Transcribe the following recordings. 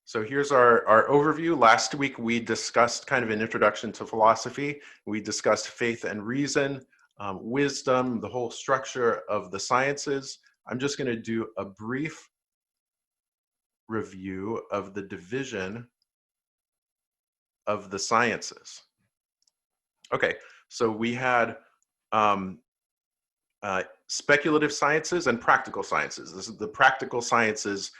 So here's our overview. Last week we discussed kind of an introduction to philosophy. We discussed faith and reason, wisdom, the whole structure of the sciences. I'm just going to do a brief review of the division of the sciences. Okay, so we had speculative sciences and practical sciences. The practical sciences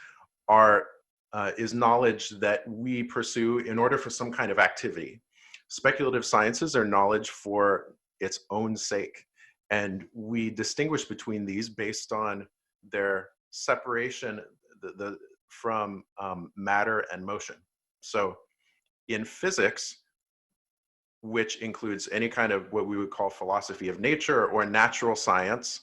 is knowledge that we pursue in order for some kind of activity. Speculative sciences are knowledge for its own sake. And we distinguish between these based on their separation from matter and motion. So in physics, which includes any kind of what we would call philosophy of nature or natural science,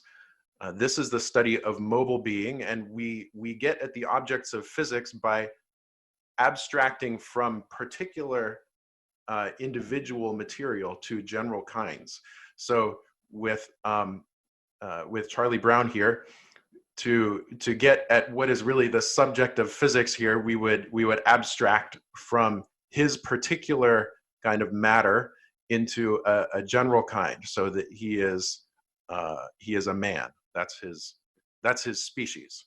this is the study of mobile being, and we get at the objects of physics by abstracting from particular individual material to general kinds. So with Charlie Brown here, to get at what is really the subject of physics here, we would abstract from his particular kind of matter into a general kind, so that he is a man. That's his species,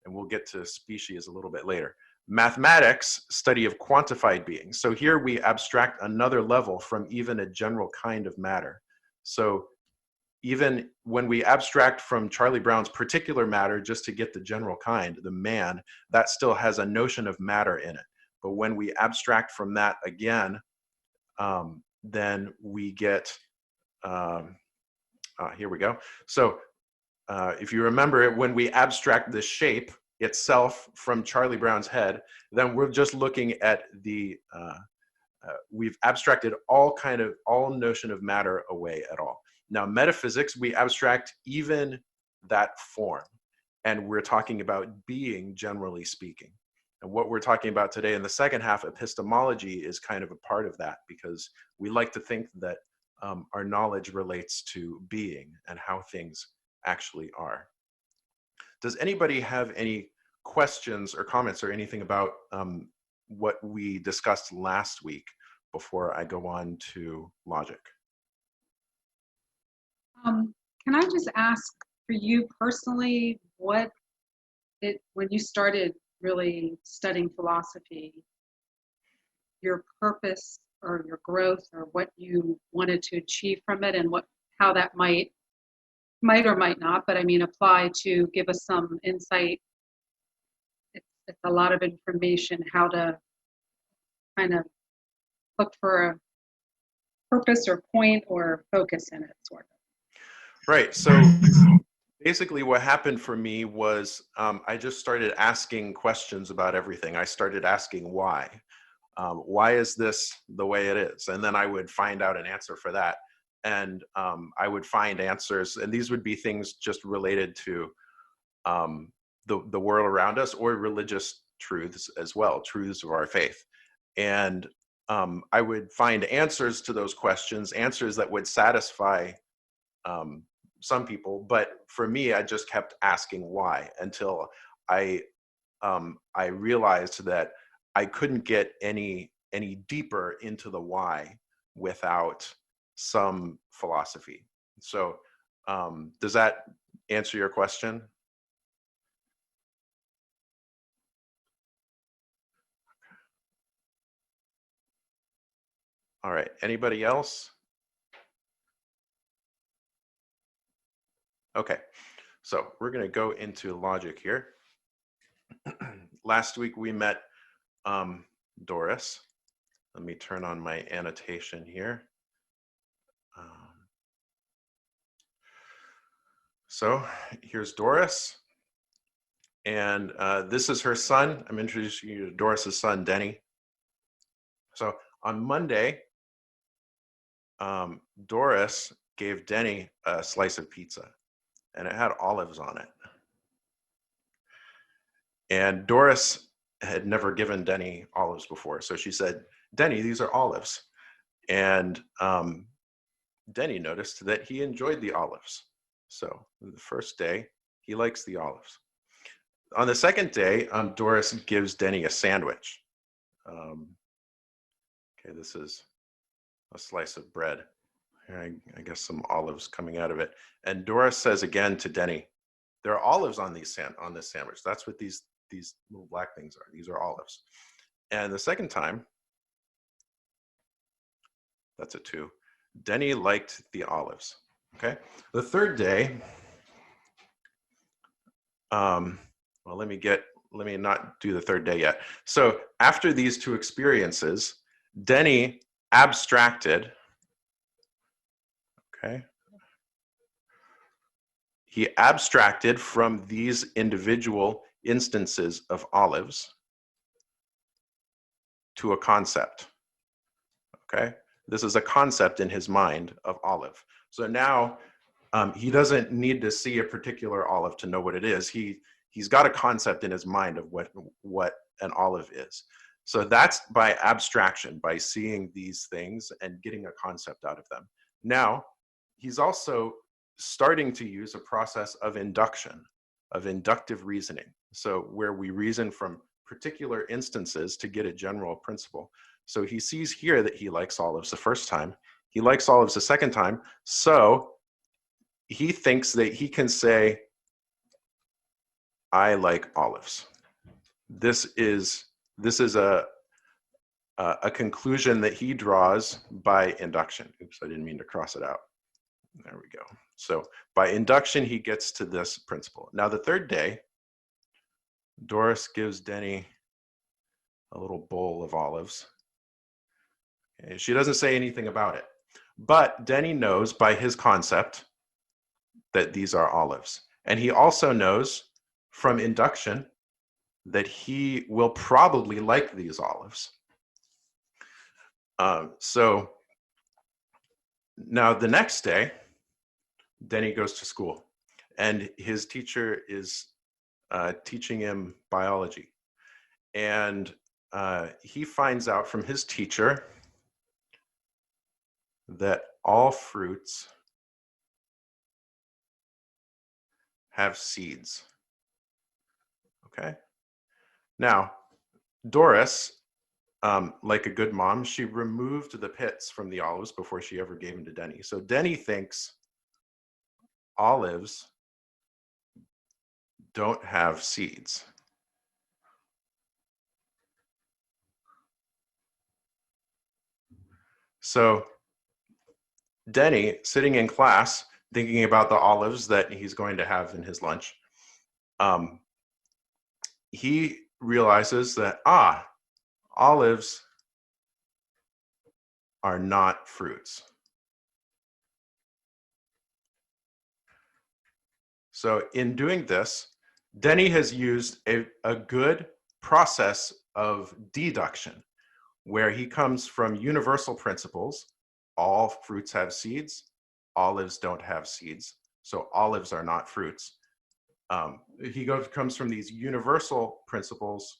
and we'll get to species a little bit later. Mathematics, study of quantified beings. So here we abstract another level from even a general kind of matter. So even when we abstract from Charlie Brown's particular matter just to get the general kind, the man, that still has a notion of matter in it. But when we abstract from that again, then we get, here we go. So if you remember, when we abstract the shape itself from Charlie Brown's head, then we're just looking at we've abstracted all notion of matter away at all. Now, metaphysics, we abstract even that form, and we're talking about being, generally speaking. And what we're talking about today in the second half, epistemology, is kind of a part of that, because we like to think that our knowledge relates to being and how things actually are. Does anybody have any questions or comments or anything about what we discussed last week before I go on to logic? Can I just ask for you personally, when you started really studying philosophy, your purpose or your growth, or what you wanted to achieve from it, and how that might or might not, but I mean, apply to give us some insight. It's a lot of information, how to kind of look for a purpose or point or focus in it, sort of. Right. So basically what happened for me was I just started asking questions about everything. I started asking why. Why is this the way it is? And then I would find out an answer for that. And I would find answers, and these would be things just related to the world around us, or religious truths as well, truths of our faith. And I would find answers to those questions, answers that would satisfy some people, but for me, I just kept asking why, until I realized that I couldn't get any deeper into the why without some philosophy. So does that answer your question? All right, anybody else? Okay, so we're going to go into logic here. Last week we met Doris. Let me turn on my annotation here. So here's Doris, and this is her son. I'm introducing you to Doris's son, Denny. So on Monday, Doris gave Denny a slice of pizza, and it had olives on it. And Doris had never given Denny olives before. So she said, "Denny, these are olives." And Denny noticed that he enjoyed the olives. So the first day, he likes the olives. On the second day, Doris gives Denny a sandwich. Okay, this is a slice of bread. I guess some olives coming out of it. And Doris says again to Denny, there are olives on this sandwich. That's what these little black things are. These are olives. And the second time, that's a 2. Denny liked the olives. Okay. The third day, well, let me not do the third day yet. So after these 2 experiences, Denny abstracted. Okay. He abstracted from these individual instances of olives to a concept. Okay. This is a concept in his mind of olive. So now he doesn't need to see a particular olive to know what it is. He's got a concept in his mind of what an olive is. So that's by abstraction, by seeing these things and getting a concept out of them. Now, he's also starting to use a process of induction, of inductive reasoning. So where we reason from particular instances to get a general principle. So he sees here that he likes olives the first time. He likes olives the second time. So he thinks that he can say, I like olives. This is a conclusion that he draws by induction. Oops, I didn't mean to cross it out. There we go. So by induction, he gets to this principle. Now the third day, Doris gives Denny a little bowl of olives. Okay, she doesn't say anything about it, but Denny knows by his concept that these are olives. And he also knows from induction that he will probably like these olives. So now the next day, Denny goes to school, and his teacher is teaching him biology. And he finds out from his teacher that all fruits have seeds. Okay? Now, Doris, like a good mom, she removed the pits from the olives before she ever gave them to Denny. So Denny thinks olives don't have seeds. So Denny, sitting in class, thinking about the olives that he's going to have in his lunch, he realizes that, olives are not fruits. So in doing this, Denny has used a good process of deduction, where he comes from universal principles. All fruits have seeds, olives don't have seeds, so olives are not fruits. He comes from these universal principles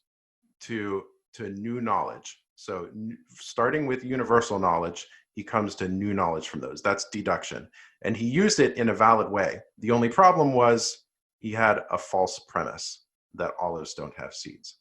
to new knowledge. So starting with universal knowledge, he comes to new knowledge from those. That's deduction. And he used it in a valid way. The only problem was he had a false premise that olives don't have seeds.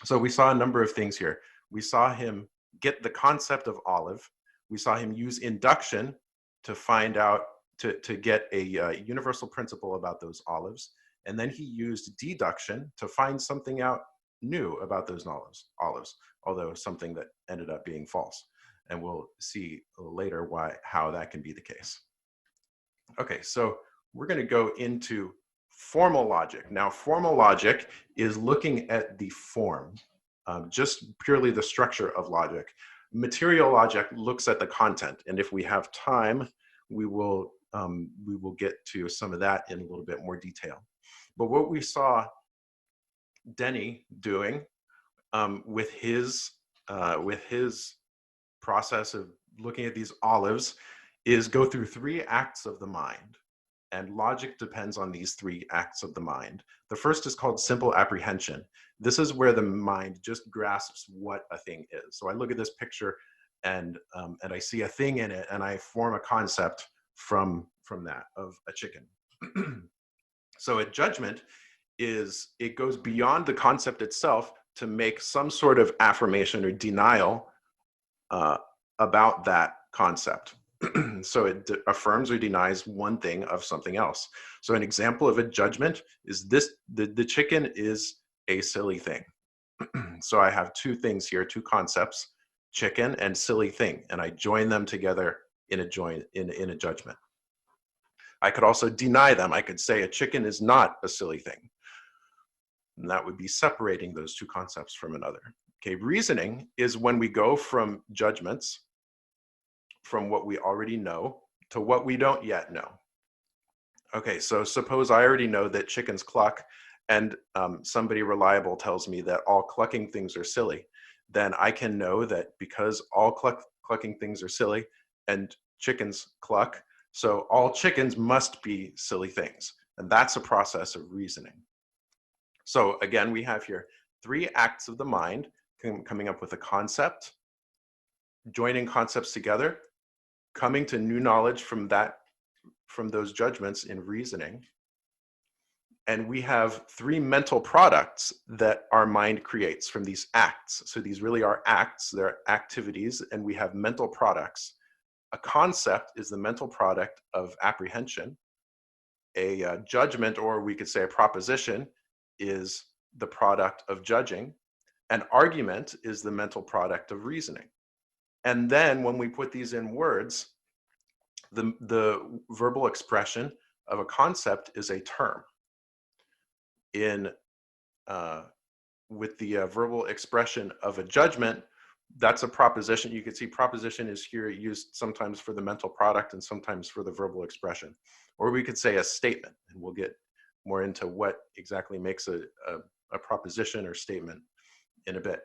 So we saw a number of things here. We saw him get the concept of olive. We saw him use induction to find out, to get a universal principle about those olives. And then he used deduction to find something out new about those olives, although something that ended up being false. And we'll see later how that can be the case. Okay, so we're going to go into formal logic. Now, formal logic is looking at the form, just purely the structure of logic. Material logic looks at the content, and if we have time, we will get to some of that in a little bit more detail. But what we saw Denny doing with his process of looking at these olives is go through 3 acts of the mind. And logic depends on these 3 acts of the mind. The first is called simple apprehension. This is where the mind just grasps what a thing is. So I look at this picture and I see a thing in it, and I form a concept from that of a chicken. So a judgment it goes beyond the concept itself to make some sort of affirmation or denial about that concept. So it affirms or denies one thing of something else. So an example of a judgment is this: the chicken is a silly thing. So I have two things here, two concepts, chicken and silly thing, and I join them together in a judgment. I could also deny them. I could say a chicken is not a silly thing. And that would be separating those two concepts from another. Okay, reasoning is when we go from judgments, from what we already know to what we don't yet know. Okay, so suppose I already know that chickens cluck, and somebody reliable tells me that all clucking things are silly. Then I can know that because all clucking things are silly and chickens cluck, so all chickens must be silly things. And that's a process of reasoning. So again, we have here three acts of the mind coming up with a concept, joining concepts together, coming to new knowledge from those judgments in reasoning. And we have three mental products that our mind creates from these acts. So these really are acts, they're activities, and we have mental products. A concept is the mental product of apprehension. A judgment, or we could say a proposition, is the product of judging. An argument is the mental product of reasoning. And then when we put these in words, the verbal expression of a concept is a term. With the verbal expression of a judgment, that's a proposition. You can see proposition is here used sometimes for the mental product and sometimes for the verbal expression. Or we could say a statement, and we'll get more into what exactly makes a proposition or statement in a bit.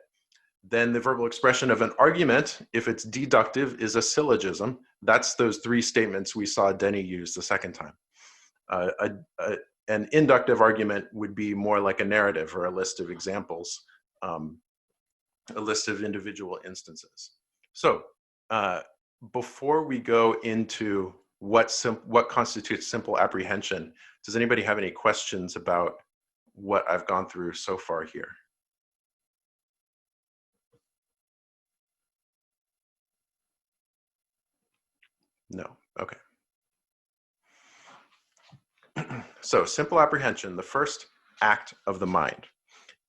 Then the verbal expression of an argument, if it's deductive, is a syllogism. That's those three statements we saw Denny use the second time. An inductive argument would be more like a narrative or a list of examples, a list of individual instances. So before we go into what constitutes simple apprehension, does anybody have any questions about what I've gone through so far here? No, okay. So simple apprehension, the first act of the mind.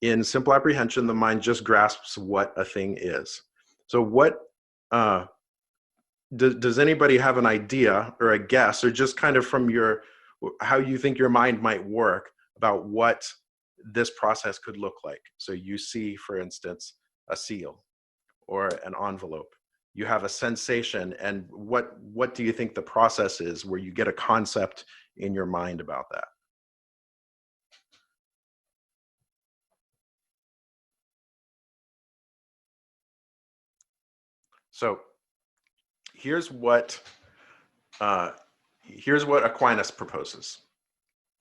In simple apprehension, the mind just grasps what a thing is. So what, does anybody have an idea or a guess, or just kind of from how you think your mind might work about what this process could look like? So you see, for instance, a seal or an envelope. You have a sensation, and what do you think the process is where you get a concept in your mind about that? So here's what Aquinas proposes.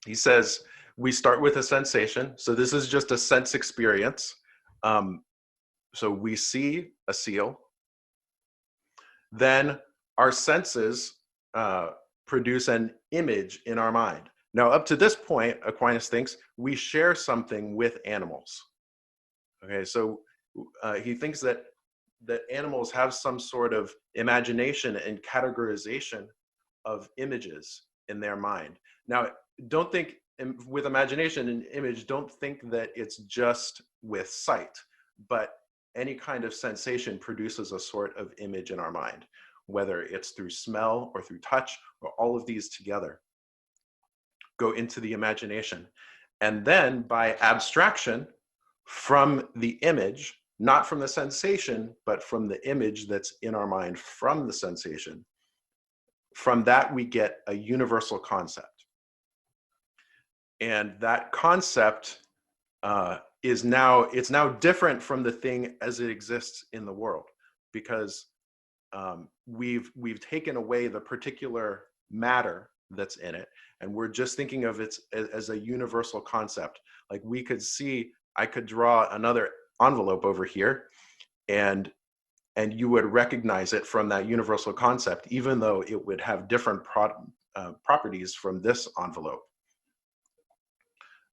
He says we start with a sensation. So this is just a sense experience. So we see a seal. Then our senses produce an image in our mind. Now, up to this point, Aquinas thinks we share something with animals. Okay, so he thinks that animals have some sort of imagination and categorization of images in their mind. Now, don't think with imagination and image, don't think that it's just with sight, but any kind of sensation produces a sort of image in our mind, whether it's through smell or through touch, or all of these together go into the imagination. And then by abstraction from the image, not from the sensation, but from the image that's in our mind from the sensation, from that we get a universal concept. And that concept it's now different from the thing as it exists in the world, because we've taken away the particular matter that's in it, and we're just thinking of it as a universal concept. Like I could draw another envelope over here, and you would recognize it from that universal concept, even though it would have different properties from this envelope.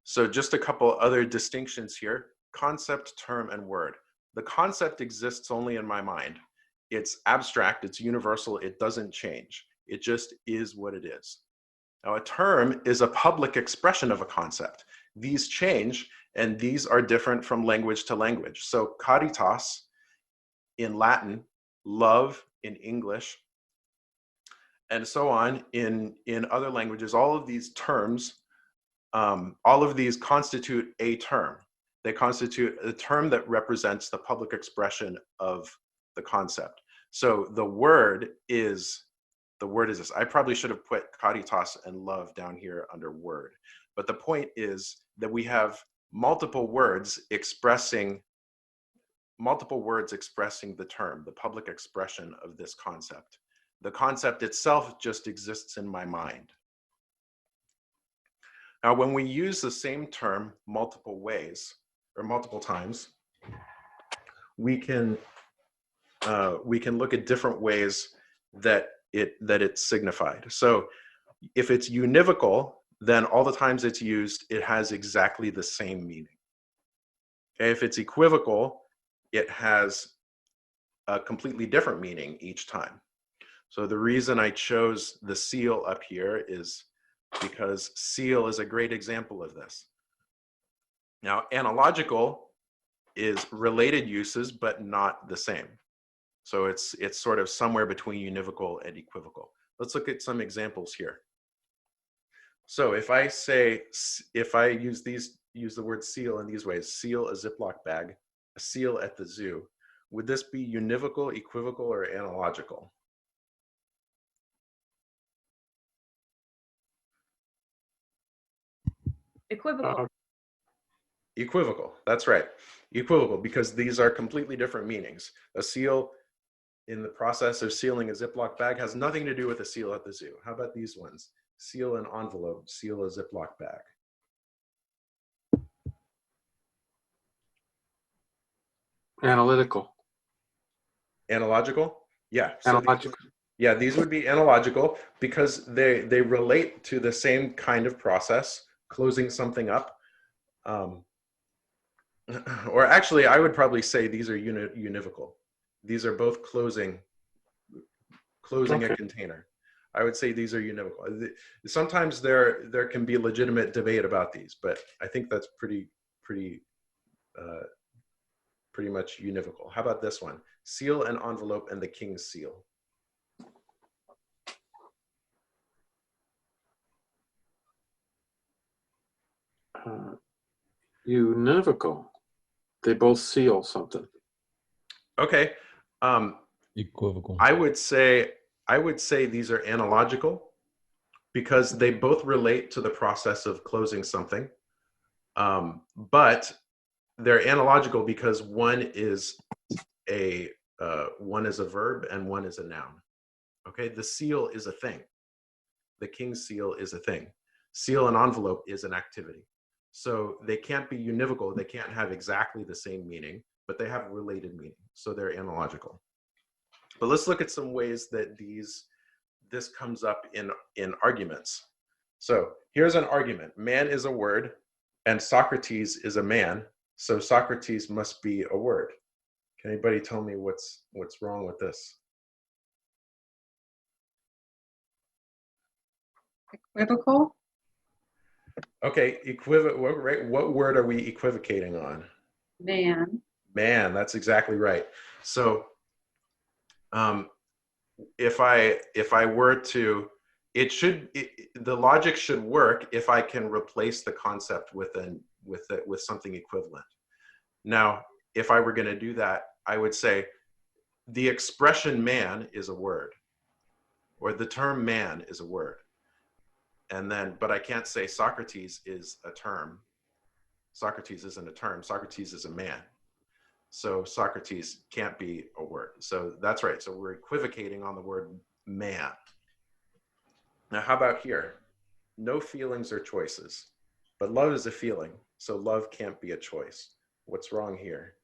So just a couple other distinctions here. concept, term, and word. The concept exists only in my mind. It's abstract, it's universal, it doesn't change. It just is what it is. Now, a term is a public expression of a concept. These change, and these are different from language to language. So caritas in Latin, love in English, and so on in other languages. All of these terms, all of these constitute a term. They constitute a term that represents the public expression of the concept. So the word is this. I probably should have put caritas and love down here under word. But the point is that we have multiple words expressing the term, the public expression of this concept. The concept itself just exists in my mind. Now, when we use the same term multiple ways or multiple times, we can look at different ways that it's signified. So if it's univocal, then all the times it's used, it has exactly the same meaning. Okay, if it's equivocal, it has a completely different meaning each time. So the reason I chose the seal up here is because seal is a great example of this. Now, analogical is related uses, but not the same. So it's sort of somewhere between univocal and equivocal. Let's look at some examples here. So if I use the word seal in these ways, seal a Ziploc bag, a seal at the zoo, would this be univocal, equivocal, or analogical? Equivocal. Equivocal, that's right. Equivocal, because these are completely different meanings. A seal in the process of sealing a Ziploc bag has nothing to do with a seal at the zoo. How about these ones? Seal an envelope, seal a Ziploc bag. Analytical. Analogical? Yeah. Analogical. These would be analogical because they relate to the same kind of process, closing something up. Or actually, I would probably say these are univocal. These are both closing Okay. a container. I would say these are univocal. Sometimes there can be legitimate debate about these, but I think that's pretty much univocal. How about this one? Seal an envelope and the king's seal. Univocal. They both seal something. Okay. Equivocal. I would say these are analogical because they both relate to the process of closing something. But they're analogical because one is a verb and one is a noun. Okay, the seal is a thing. The king's seal is a thing. Seal an envelope is an activity. So they can't be univocal. They can't have exactly the same meaning, but they have related meaning. So they're analogical. But let's look at some ways that this comes up in arguments. So here's an argument. Man is a word and Socrates is a man. So Socrates must be a word. Can anybody tell me what's wrong with this? Equivocal? Okay, right? What word are we equivocating on? Man. Man, that's exactly right. So if I were to, the logic should work if I can replace the concept with something equivalent. Now, if I were going to do that, I would say the expression man is a word, or the term man is a word. And then, but I can't say Socrates is a term. Socrates isn't a term. Socrates is a man. So Socrates can't be a word. So that's right. So we're equivocating on the word man. Now, how about here? No feelings or choices, but love is a feeling. So love can't be a choice. What's wrong here?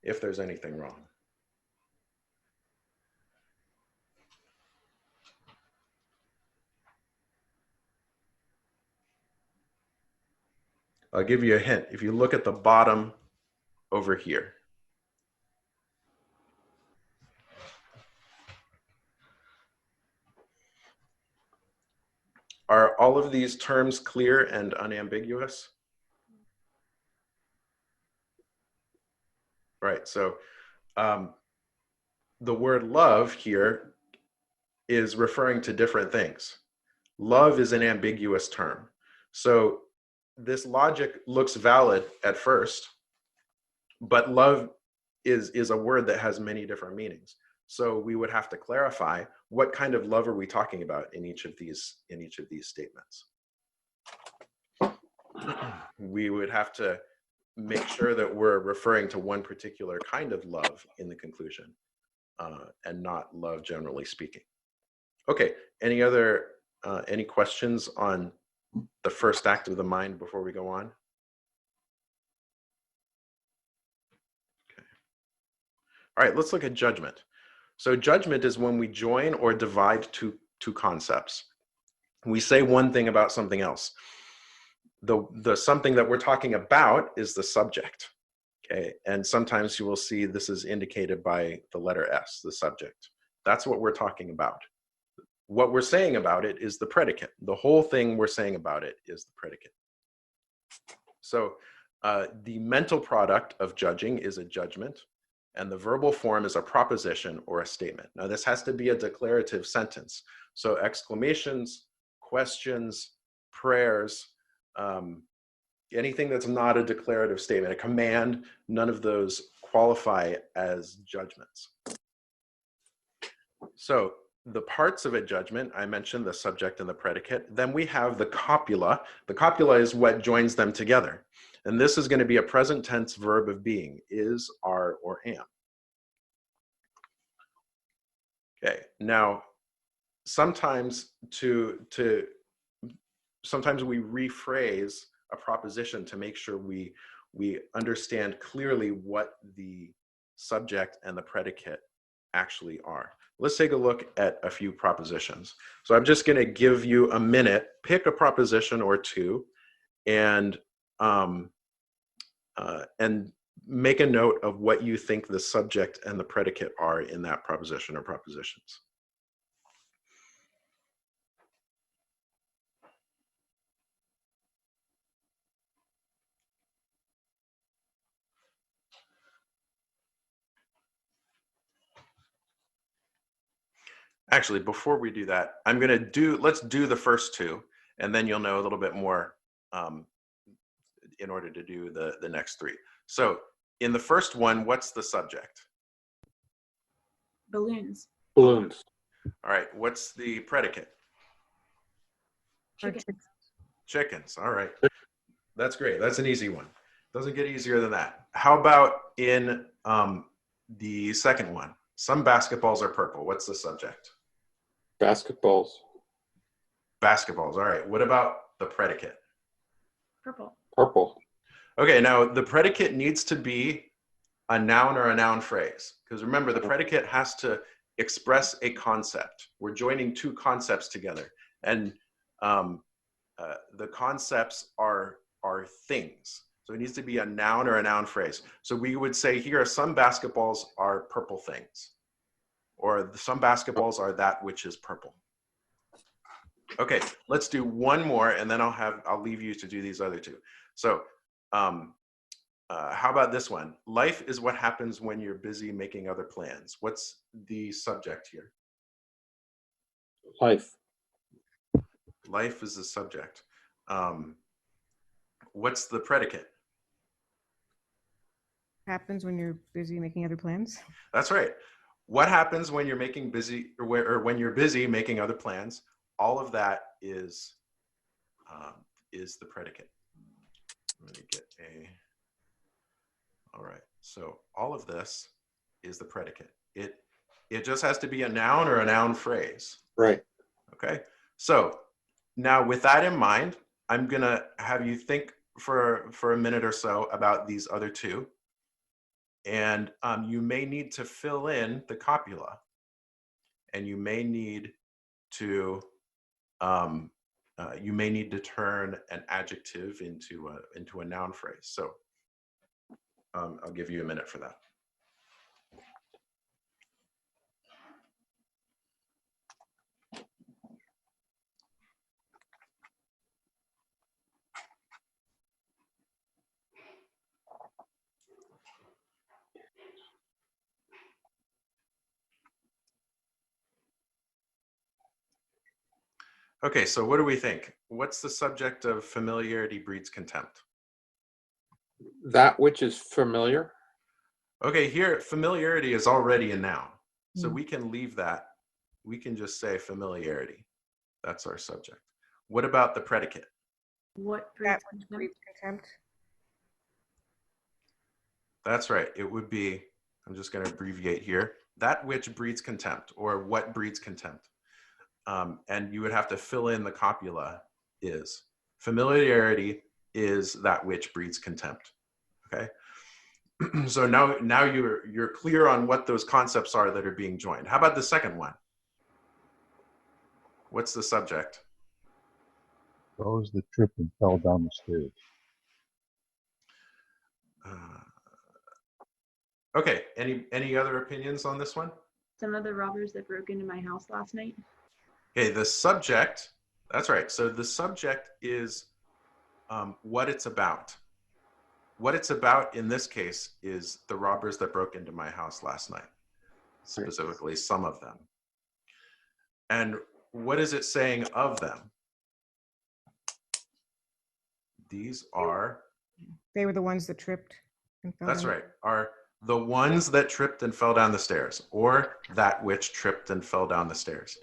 If there's anything wrong. I'll give you a hint. If you look at the bottom over here. Are all of these terms clear and unambiguous? Right, so the word love here is referring to different things. Love is an ambiguous term. So this logic looks valid at first, but love is a word that has many different meanings. So we would have to clarify what kind of love are we talking about in each of these statements. We would have to make sure that we're referring to one particular kind of love in the conclusion, and not love generally speaking. Okay, any questions on the first act of the mind before we go on? Okay. All right, let's look at judgment. So judgment is when we join or divide two concepts. We say one thing about something else. The something that we're talking about is the subject. Okay, and sometimes you will see this is indicated by the letter S, the subject. That's what we're talking about. What we're saying about it is the predicate. The whole thing we're saying about it is the predicate. So the mental product of judging is a judgment, and the verbal form is a proposition or a statement. Now this has to be a declarative sentence. So exclamations, questions, prayers, anything that's not a declarative statement, a command, none of those qualify as judgments. So the parts of a judgment, I mentioned the subject and the predicate. Then we have the copula. The copula is what joins them together. And this is going to be a present tense verb of being, is, are, or am. Okay, now sometimes sometimes we rephrase a proposition to make sure we understand clearly what the subject and the predicate actually are. Let's take a look at a few propositions. So I'm just going to give you a minute, pick a proposition or two, and make a note of what you think the subject and the predicate are in that proposition or propositions. Actually, before we do that, let's do the first two, and then you'll know a little bit more in order to do the next three. So in the first one, what's the subject? Balloons. Balloons. All right, what's the predicate? Chickens. Chickens, all right. That's great, that's an easy one. Doesn't get easier than that. How about in the second one? Some basketballs are purple. What's the subject? Basketballs. Basketballs, all right. What about the predicate? Purple. Purple. Okay, now the predicate needs to be a noun or a noun phrase. Because remember, the predicate has to express a concept. We're joining two concepts together. And the concepts are things. So it needs to be a noun or a noun phrase. So we would say here, some basketballs are purple things. Or some basketballs are that which is purple. Okay, let's do one more, and then I'll leave you to do these other two. So how about this one? Life is what happens when you're busy making other plans. What's the subject here? Life. Life is the subject. What's the predicate? Happens when you're busy making other plans. That's right. What happens when you're when you're busy making other plans? All of that is the predicate. Let me get all right. So all of this is the predicate. It just has to be a noun or a noun phrase. Right. Okay. So now with that in mind, I'm gonna have you think for a minute or so about these other two. And you may need to fill in the copula, and you may need to turn an adjective into a noun phrase. So I'll give you a minute for that. Okay, so what do we think? What's the subject of familiarity breeds contempt? That which is familiar. Okay, here, familiarity is already a noun. So we can leave that. We can just say familiarity. That's our subject. What about the predicate? What That breeds which breeds contempt. That's right. It would be, I'm just going to abbreviate here, that which breeds contempt, or what breeds contempt. And you would have to fill in the copula is. Familiarity is that which breeds contempt. Okay. So now you're clear on what those concepts are that are being joined. How about the second one? What's the subject? Those that tripped and fell down the stairs. Okay, any other opinions on this one? Some of the robbers that broke into my house last night. Okay, the subject, that's right. So the subject is what it's about. What it's about in this case is the robbers that broke into my house last night, specifically some of them. And what is it saying of them? These are, They were the ones that tripped and fell that's down. right, are the ones that tripped and fell down the stairs, or that which tripped and fell down the stairs.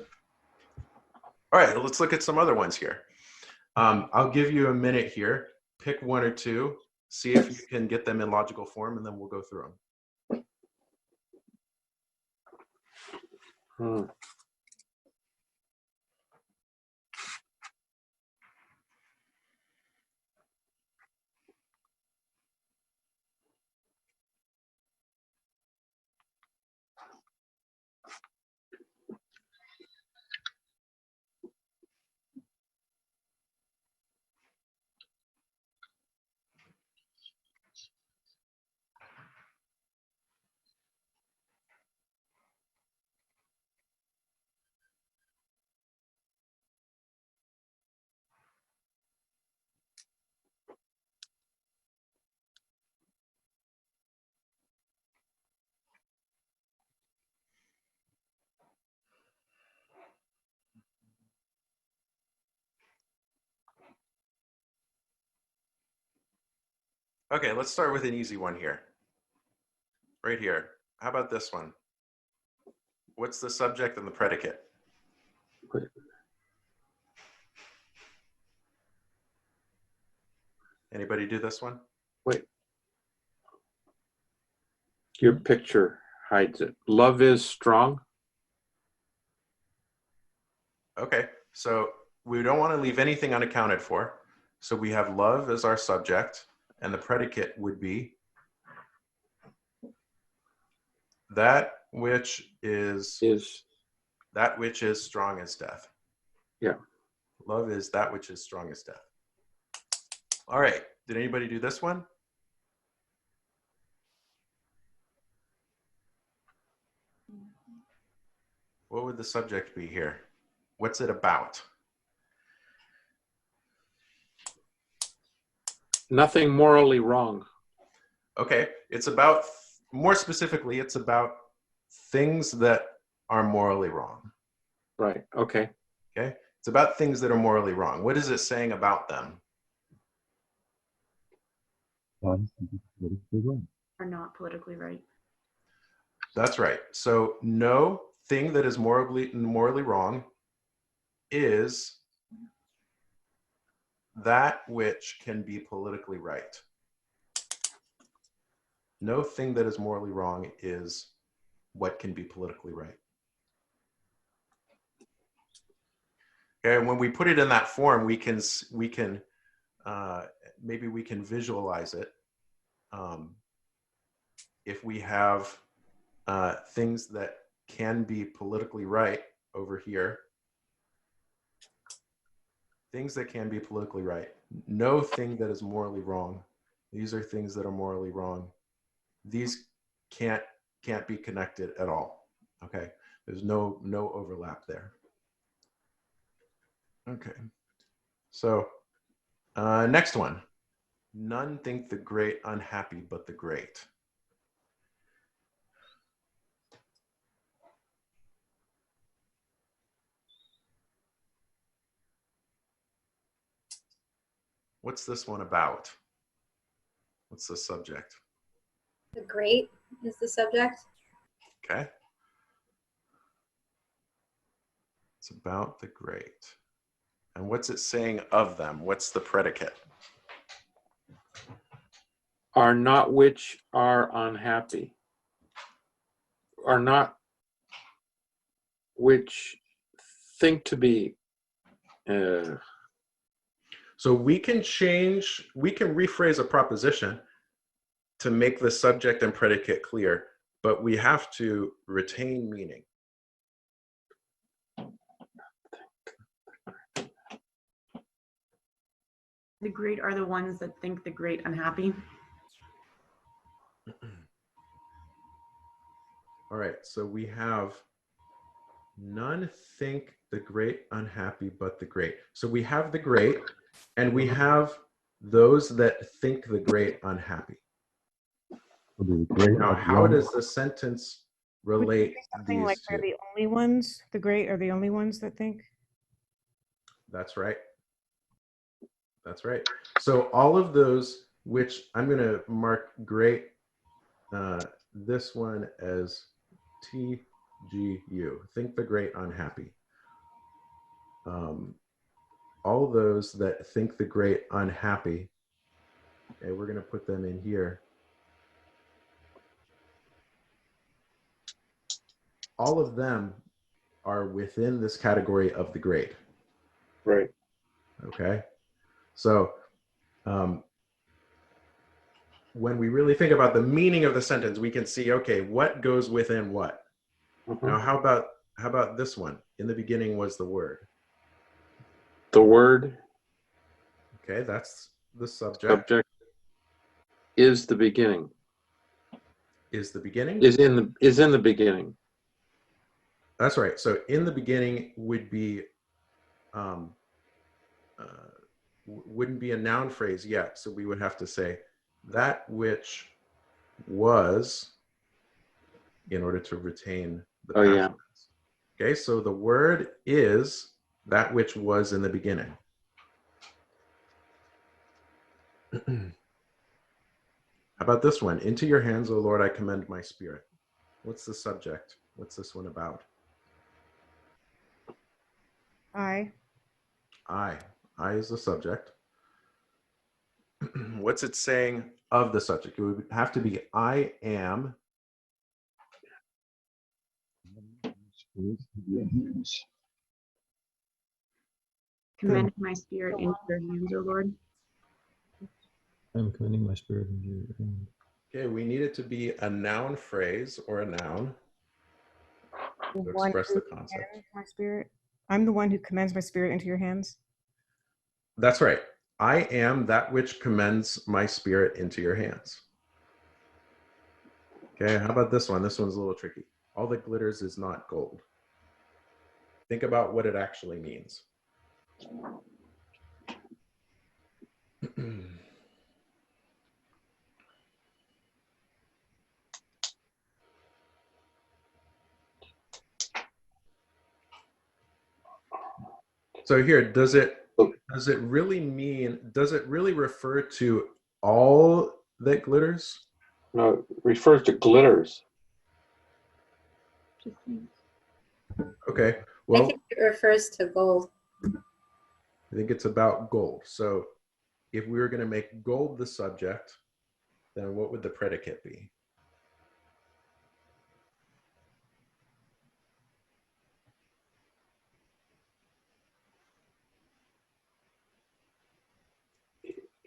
All right, let's look at some other ones here. I'll give you a minute here. Pick one or two, see if you can get them in logical form, and then we'll go through them. Okay, let's start with an easy one here. Right here. How about this one? What's the subject and the predicate? Wait. Anybody do this one? Wait. Your picture hides it. Love is strong. Okay, so we don't want to leave anything unaccounted for. So we have love as our subject, and the predicate would be that which is strong as death. Yeah. Love is that which is strong as death. All right, did anybody do this one? What would the subject be here? What's it about? Nothing morally wrong. Okay, it's about, more specifically, it's about things that are morally wrong. Right, okay. Okay, it's about things that are morally wrong. What is it saying about them? Are not politically right. That's right. So no thing that is morally wrong is that which can be politically right. No thing that is morally wrong is what can be politically right. Okay, when we put it in that form, maybe we can visualize it. If we have things that can be politically right over here, things that can be politically right, no thing that is morally wrong. These are things that are morally wrong. these can't be connected at all. Okay, there's no overlap there. Okay, so next one. None think the great unhappy but the great. What's this one about? What's the subject? The great is the subject. Okay. It's about the great. And what's it saying of them? What's the predicate? Are not which are unhappy. Are not which think to be. So we can rephrase a proposition to make the subject and predicate clear, but we have to retain meaning. The great are the ones that think the great unhappy. All right, so we have none think the great unhappy but the great. So we have the great, and we have those that think the great unhappy. Now, how does the sentence relate Something these like two? they're the only ones, the great are the only ones that think? That's right. That's right. So all of those, which I'm going to mark great, this one as TGU, think the great unhappy. All those that think the great unhappy, okay, we're going to put them in here. All of them are within this category of the great. Right. Okay. So when we really think about the meaning of the sentence, we can see, okay, what goes within what? Mm-hmm. Now, how about this one? In the beginning was the Word. The word. Okay, that's the subject. Subject is the beginning. Is the beginning? Is in the beginning. That's right. So in the beginning would be wouldn't be a noun phrase yet. So we would have to say that which was in order to retain the past tense. Okay, so the Word is that which was in the beginning. How about this one? Into your hands, O Lord, I commend my spirit. What's the subject? What's this one about? I is the subject. What's it saying of the subject? It would have to be I am. Commend my spirit into your hands, O Lord. I'm commending my spirit into your hand. Okay, we need it to be a noun phrase or a noun to the one express who the concept. commends my spirit. I'm the one who commends my spirit into your hands. That's right. I am that which commends my spirit into your hands. Okay, how about this one? This one's a little tricky. All that glitters is not gold. Think about what it actually means. So here, does it really refer to all that glitters? No, it refers to glitters. Okay, I well, think it refers to gold. I think it's about gold. So if we were going to make gold the subject, then what would the predicate be?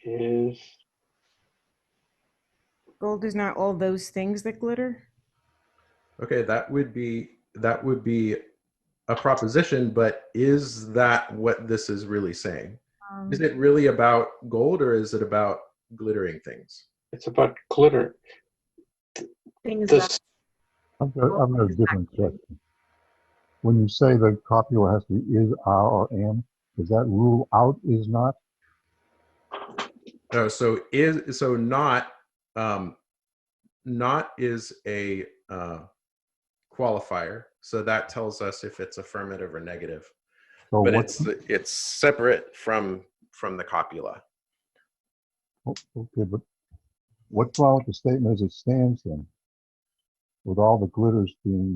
Is Gold is not all those things that glitter. Okay, that would be a proposition, but is that what this is really saying? Is it really about gold or is it about glittering things? it's about glitter. Things This, that I've got a different question. When you say the copula has to be is, are, or am, does that rule out is not? No, so not is a qualifier. So that tells us if it's affirmative or negative. So But what's, it's separate from the copula. okay, but what's wrong with the statement as it stands then? With all the glitters being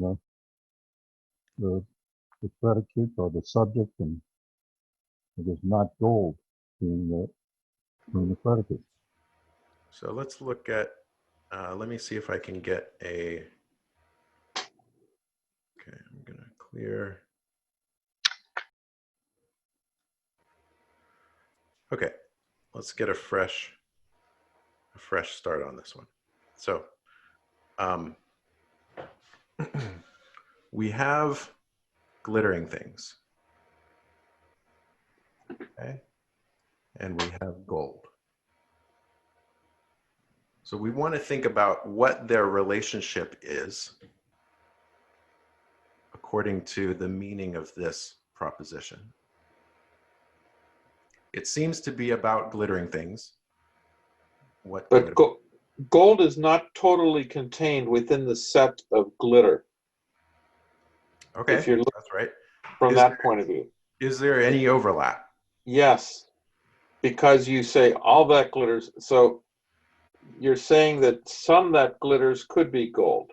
the predicate or the subject, and I guess not gold being the predicate. So let's look at, let me see if I can get a, okay, I'm gonna clear. Okay, let's get a fresh start on this one. So we have glittering things, okay? And we have gold. So we want to think about what their relationship is according to the meaning of this proposition. It seems to be about glittering things. but gold is not totally contained within the set of glitter. Okay, If you're looking that's right. from that point of view. Is there any overlap? Yes, because you say all that glitters. So you're saying that some that glitters could be gold.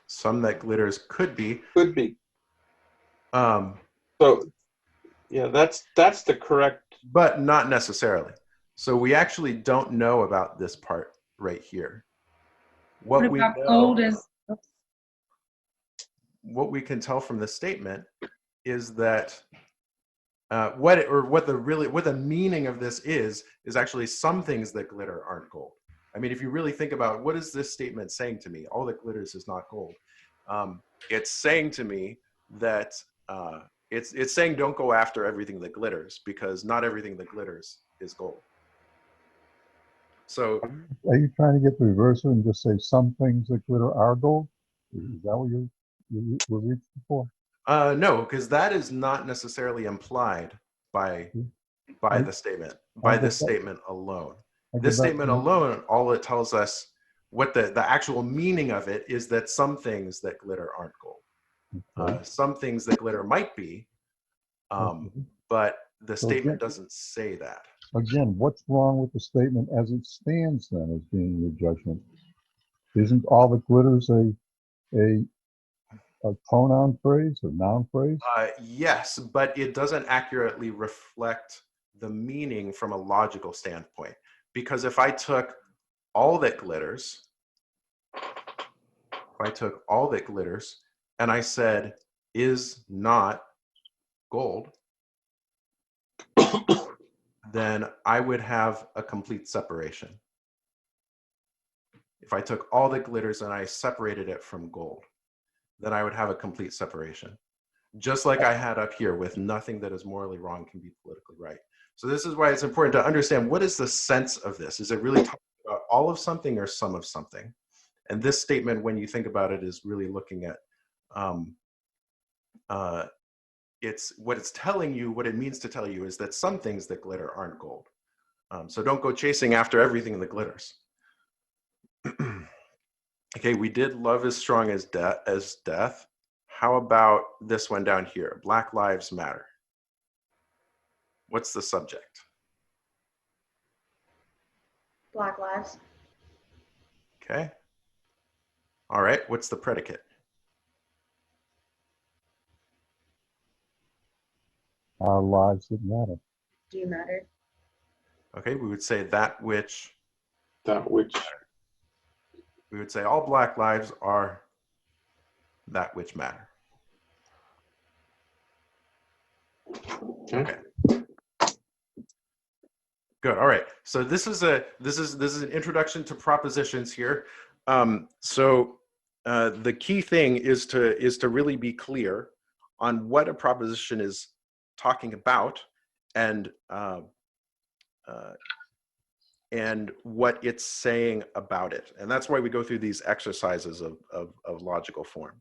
Some that glitters could be. Could be. So, yeah, that's the correct. but not necessarily. So we actually don't know about this part right here. What we about know, gold is? what we can tell from this statement is that what the meaning of this is actually some things that glitter aren't gold. I mean, if you really think about what is this statement saying to me, all that glitters is not gold. It's saying to me that it's saying don't go after everything that glitters, because not everything that glitters is gold. So Are you trying to get the reverse and just say some things that glitter are gold? Is that what you were reaching for? no, because that is not necessarily implied by the statement, by this statement alone. This statement alone, all it tells us, what the actual meaning of it is, that some things that glitter aren't gold. Some things that glitter might be, but the statement doesn't say that. Again, what's wrong with the statement as it stands then as being your judgment? Isn't all that glitters a pronoun phrase or noun phrase? Yes, but it doesn't accurately reflect the meaning from a logical standpoint. Because if I took all that glitters, and I said is not gold, then I would have a complete separation. If I took all that glitters and I separated it from gold, then I would have a complete separation. Just like I had up here with nothing that is morally wrong can be politically right. So this is why it's important to understand, what is the sense of this? Is it really talking about all of something or some of something? And this statement, when you think about it, is really looking at it's what it's telling you, what it means to tell you is that some things that glitter aren't gold. So don't go chasing after everything that glitters. Okay, we did love is strong as death. How about this one down here? Black Lives Matter. What's the subject? Black lives. Okay. All right, what's the predicate? Our lives that matter. Do matter. Okay, we would say that which. We would say all Black lives are that which matter. Okay. Good. All right. So this is an introduction to propositions here. The key thing is to really be clear on what a proposition is talking about, and and what it's saying about it. And that's why we go through these exercises of logical form.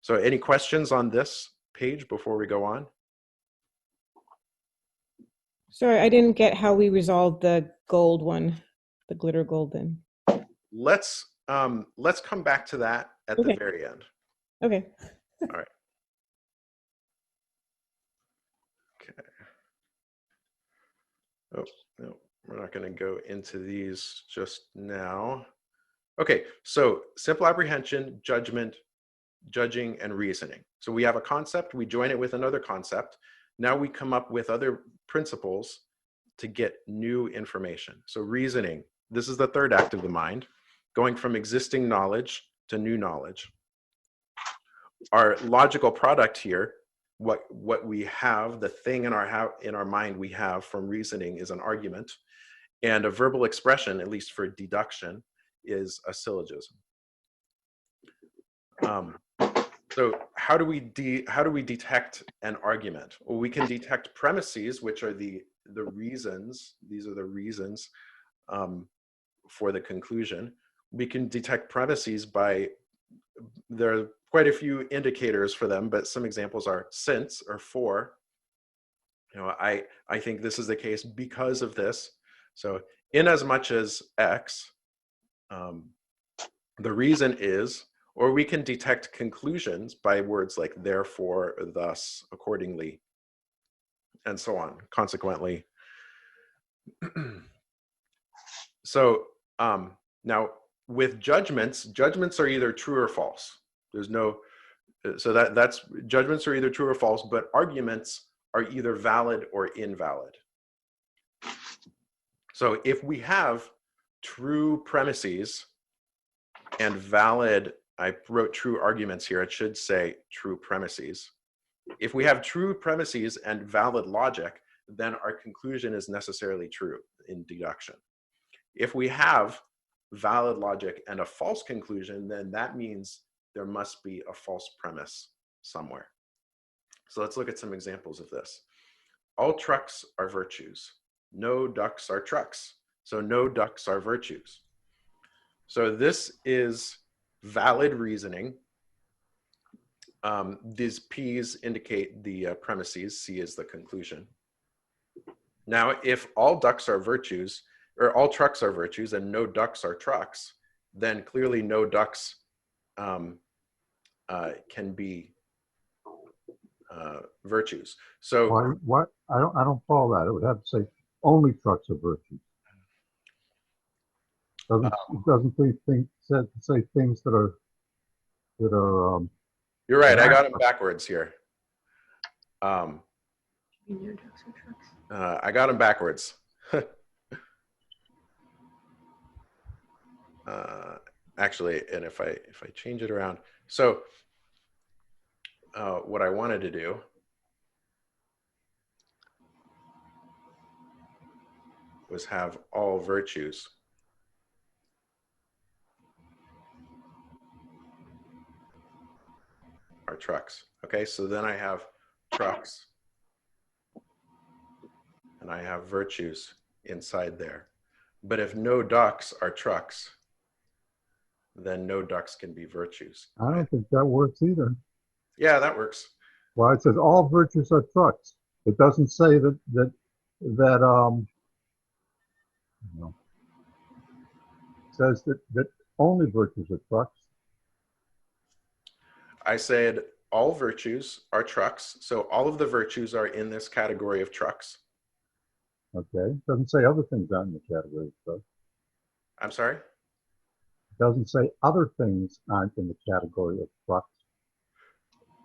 So any questions on this page before we go on? Sorry, I didn't get how we resolved the gold one, the glitter gold then. Let's come back to that at the very end. Okay. All right. Okay. Oh, no, we're not going to go into these just now. Okay, so simple apprehension, judgment, judging, and reasoning. So we have a concept, we join it with another concept. Now we come up with other principles to get new information. So reasoning, this is the third act of the mind, going from existing knowledge to new knowledge. Our logical product here, what we have, the thing in our mind we have from reasoning is an argument, and a verbal expression, at least for deduction, is a syllogism. So how do we detect an argument? Well, we can detect premises, which are the reasons. These are the reasons for the conclusion. We can detect premises by, there are quite a few indicators for them, but some examples are since or for. You know, I think this is the case because of this. So in as much as X, the reason is, or we can detect conclusions by words like therefore, thus, accordingly, and so on, consequently. So now with judgments are either true or false. There's no, so that's judgments are either true or false, but arguments are either valid or invalid. So if we have true premises and valid, I wrote true arguments here, it should say true premises. If we have true premises and valid logic, then our conclusion is necessarily true in deduction. If we have valid logic and a false conclusion, then that means there must be a false premise somewhere. So let's look at some examples of this. All trucks are virtues. No ducks are trucks. So no ducks are virtues. So this is valid reasoning. These P's indicate the premises, C is the conclusion. Now, if all ducks are virtues, or all trucks are virtues and no ducks are trucks, then clearly no ducks can be virtues. So what? I don't follow that. It would have to say only trucks are virtues. Doesn't say things that are you're right. I got them backwards here. I got them backwards. Actually, and if I change it around, so what I wanted to do was have all virtues are trucks. Okay, so then I have trucks and I have virtues inside there. But if no ducks are trucks, then no ducks can be virtues. I don't think that works either. Yeah, that works. Well, it says all virtues are trucks. It doesn't say that it says that only virtues are trucks. I said all virtues are trucks, so all of the virtues are in this category of trucks. Okay, it doesn't say other things aren't in the category of trucks. I'm sorry? It doesn't say other things aren't in the category of trucks.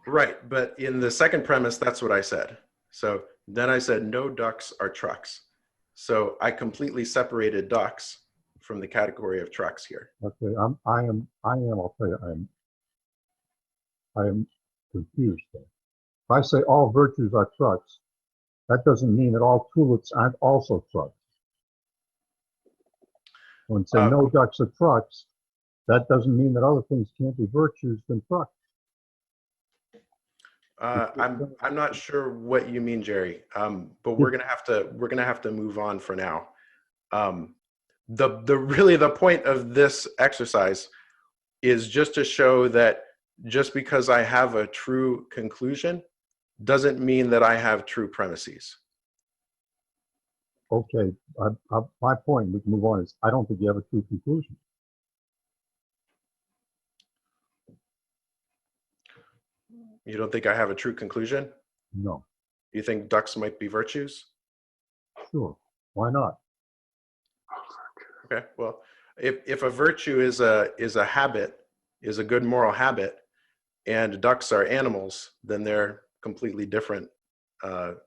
Right, but in the second premise, that's what I said. So then I said no ducks are trucks. So I completely separated ducks from the category of trucks here. Okay, I'll tell you, I am confused there. If I say all virtues are trucks, that doesn't mean that all tulips aren't also trucks. When say no ducks are trucks, that doesn't mean that other things can't be virtues than trucks. I'm not sure what you mean, Jerry. But we're gonna have to move on for now. really the point of this exercise is just to show that just because I have a true conclusion doesn't mean that I have true premises. Okay, my point, we can move on, is I don't think you have a true conclusion. You don't think I have a true conclusion? No, You think ducks might be virtues? sure, why not? Okay, well, if a virtue is a habit, is a good moral habit, and ducks are animals, then they're completely different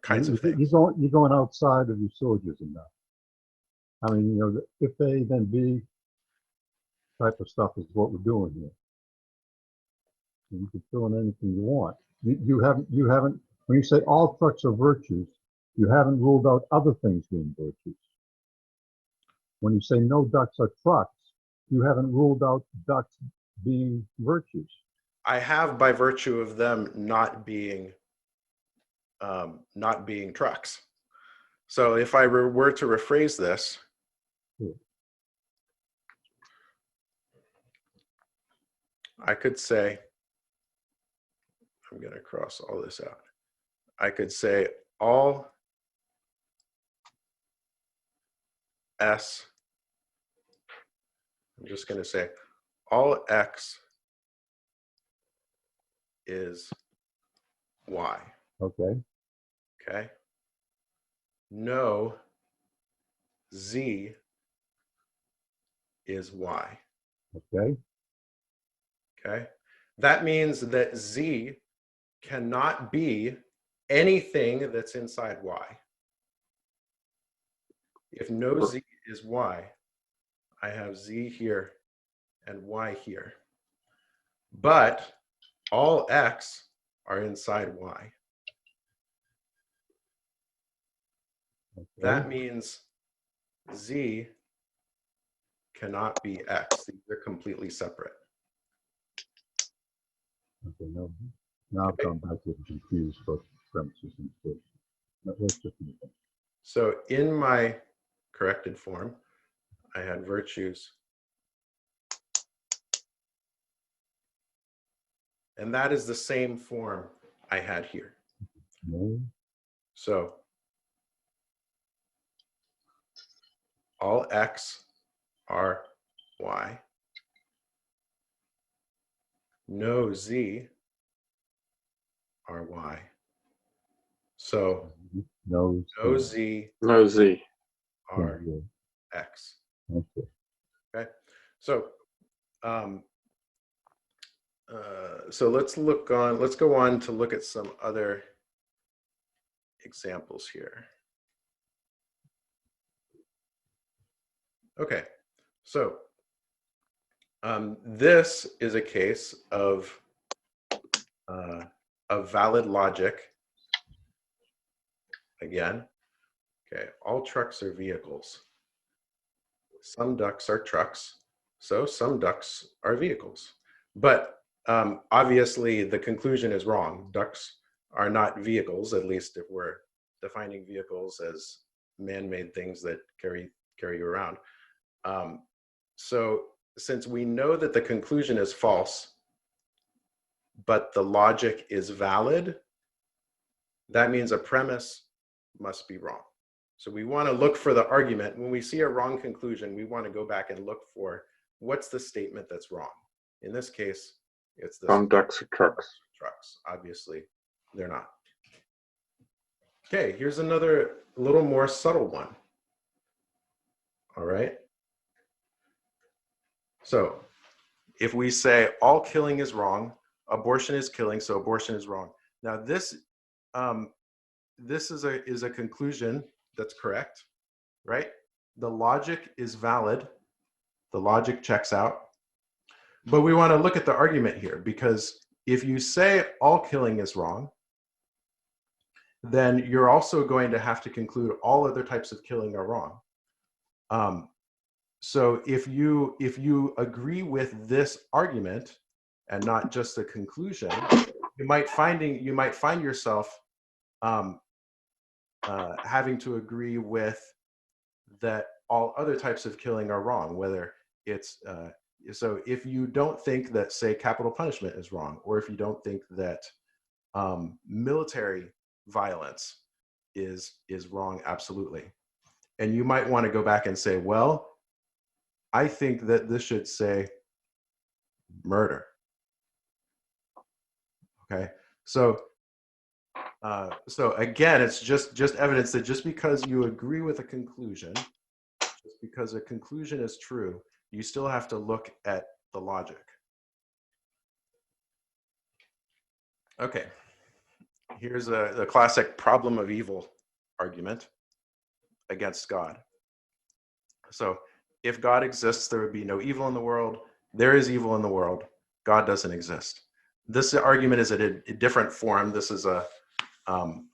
kinds of things. You're going outside of your syllogism now. I mean, you know, if A then B type of stuff is what we're doing here. You can fill in anything you want. You haven't, when you say all trucks are virtues, you haven't ruled out other things being virtues. When you say no ducks are trucks, you haven't ruled out ducks being virtues. I have, by virtue of them not being trucks. So if I were to rephrase this, I could say, I'm going to cross all this out. I could say all S, I'm just going to say all X is Y. Okay. Okay. No Z is Y. Okay. Okay. That means that Z cannot be anything that's inside Y. If no Z is Y, I have Z here and Y here. But all X are inside Y. Okay. That means Z cannot be X. These are completely separate. Okay, now I've gone back to the confused both premises and statements. Let's just move on. So in my corrected form, I had virtues. And that is the same form I had here. No. So all X are Y. No Z are Y. So No. no Z No Z. are X. Okay. Okay. So so let's go on to look at some other examples here. Okay, so this is a case of valid logic. Again, okay, all trucks are vehicles. Some ducks are trucks, so some ducks are vehicles. But obviously the conclusion is wrong. Ducks are not vehicles, at least if we're defining vehicles as man-made things that carry you around. So since we know that the conclusion is false, but the logic is valid, that means a premise must be wrong. So we want to look for the argument. When we see a wrong conclusion, we want to go back and look for what's the statement that's wrong. In this case, it's this. Some ducks are trucks. Trucks. Obviously, they're not. Okay, here's another little more subtle one. All right. So if we say all killing is wrong, abortion is killing, so abortion is wrong. Now this is a conclusion that's correct, right? The logic is valid. The logic checks out. But we want to look at the argument here, because if you say all killing is wrong, then you're also going to have to conclude all other types of killing are wrong. So if you agree with this argument and not just the conclusion, you might find yourself having to agree with that all other types of killing are wrong, whether it's, so if you don't think that, say, capital punishment is wrong, or if you don't think that military violence is wrong, absolutely. And you might want to go back and say, well, I think that this should say murder. Okay, so again, it's just evidence that just because you agree with a conclusion, just because a conclusion is true, you still have to look at the logic. Okay, here's a classic problem of evil argument against God. So if God exists, there would be no evil in the world. There is evil in the world. God doesn't exist. This argument is at a different form. This is a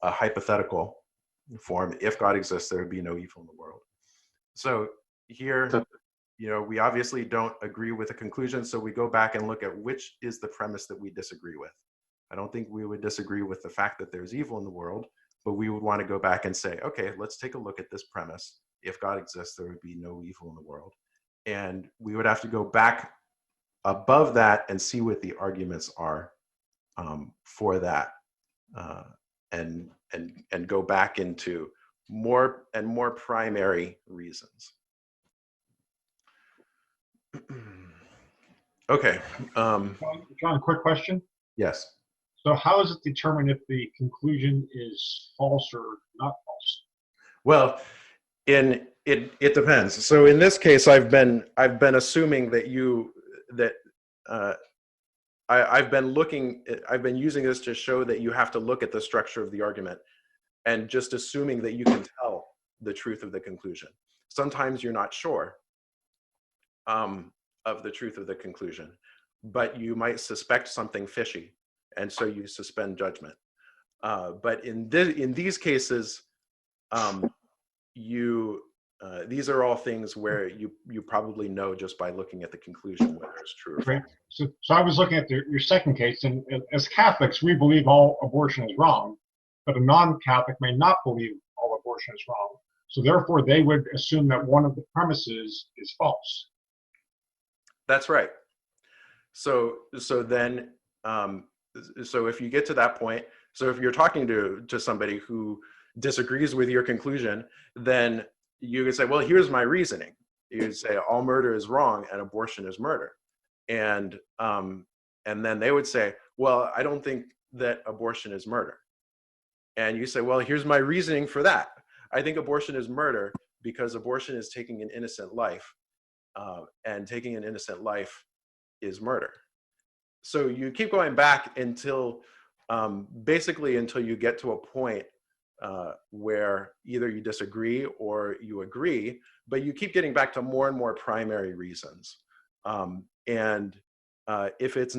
hypothetical form. If God exists, there would be no evil in the world. So here, we obviously don't agree with the conclusion, so we go back and look at which is the premise that we disagree with. I don't think we would disagree with the fact that there's evil in the world, but we would want to go back and say, okay, let's take a look at this premise. If God exists, there would be no evil in the world. And we would have to go back above that and see what the arguments are for that, and go back into more and more primary reasons. Okay. John, quick question. Yes. So how is it determined if the conclusion is false or not false? Well, it depends. So in this case, I've been assuming that I've been using this to show that you have to look at the structure of the argument and just assuming that you can tell the truth of the conclusion. Sometimes you're not sure of the truth of the conclusion, but you might suspect something fishy, and so you suspend judgment. But in these cases, these are all things where you probably know just by looking at the conclusion whether it's true or false. So I was looking at your second case, and as Catholics, we believe all abortion is wrong, but a non-Catholic may not believe all abortion is wrong. So therefore, they would assume that one of the premises is false. That's right. So then, so if you get to that point, so if you're talking to somebody who disagrees with your conclusion, then you could say, well, here's my reasoning. You could say all murder is wrong and abortion is murder. And then they would say, well, I don't think that abortion is murder. And you say, well, here's my reasoning for that. I think abortion is murder because abortion is taking an innocent life, and taking an innocent life is murder. So you keep going back until, basically until you get to a point where either you disagree or you agree, but you keep getting back to more and more primary reasons. And if it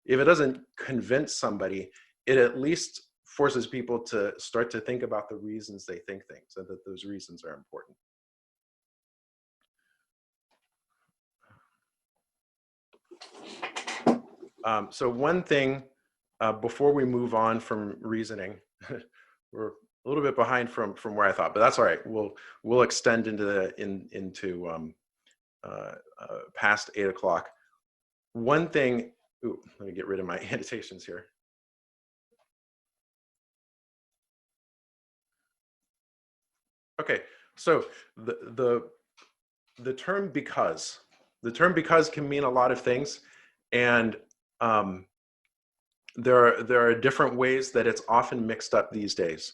doesn't convince somebody, it at least forces people to start to think about the reasons they think things, and that those reasons are important. So one thing, before we move on from reasoning, we're a little bit behind from where I thought, but that's all right. We'll extend into past 8 o'clock. One thing, let me get rid of my annotations here. Okay, so the term because can mean a lot of things, and there are different ways that it's often mixed up these days.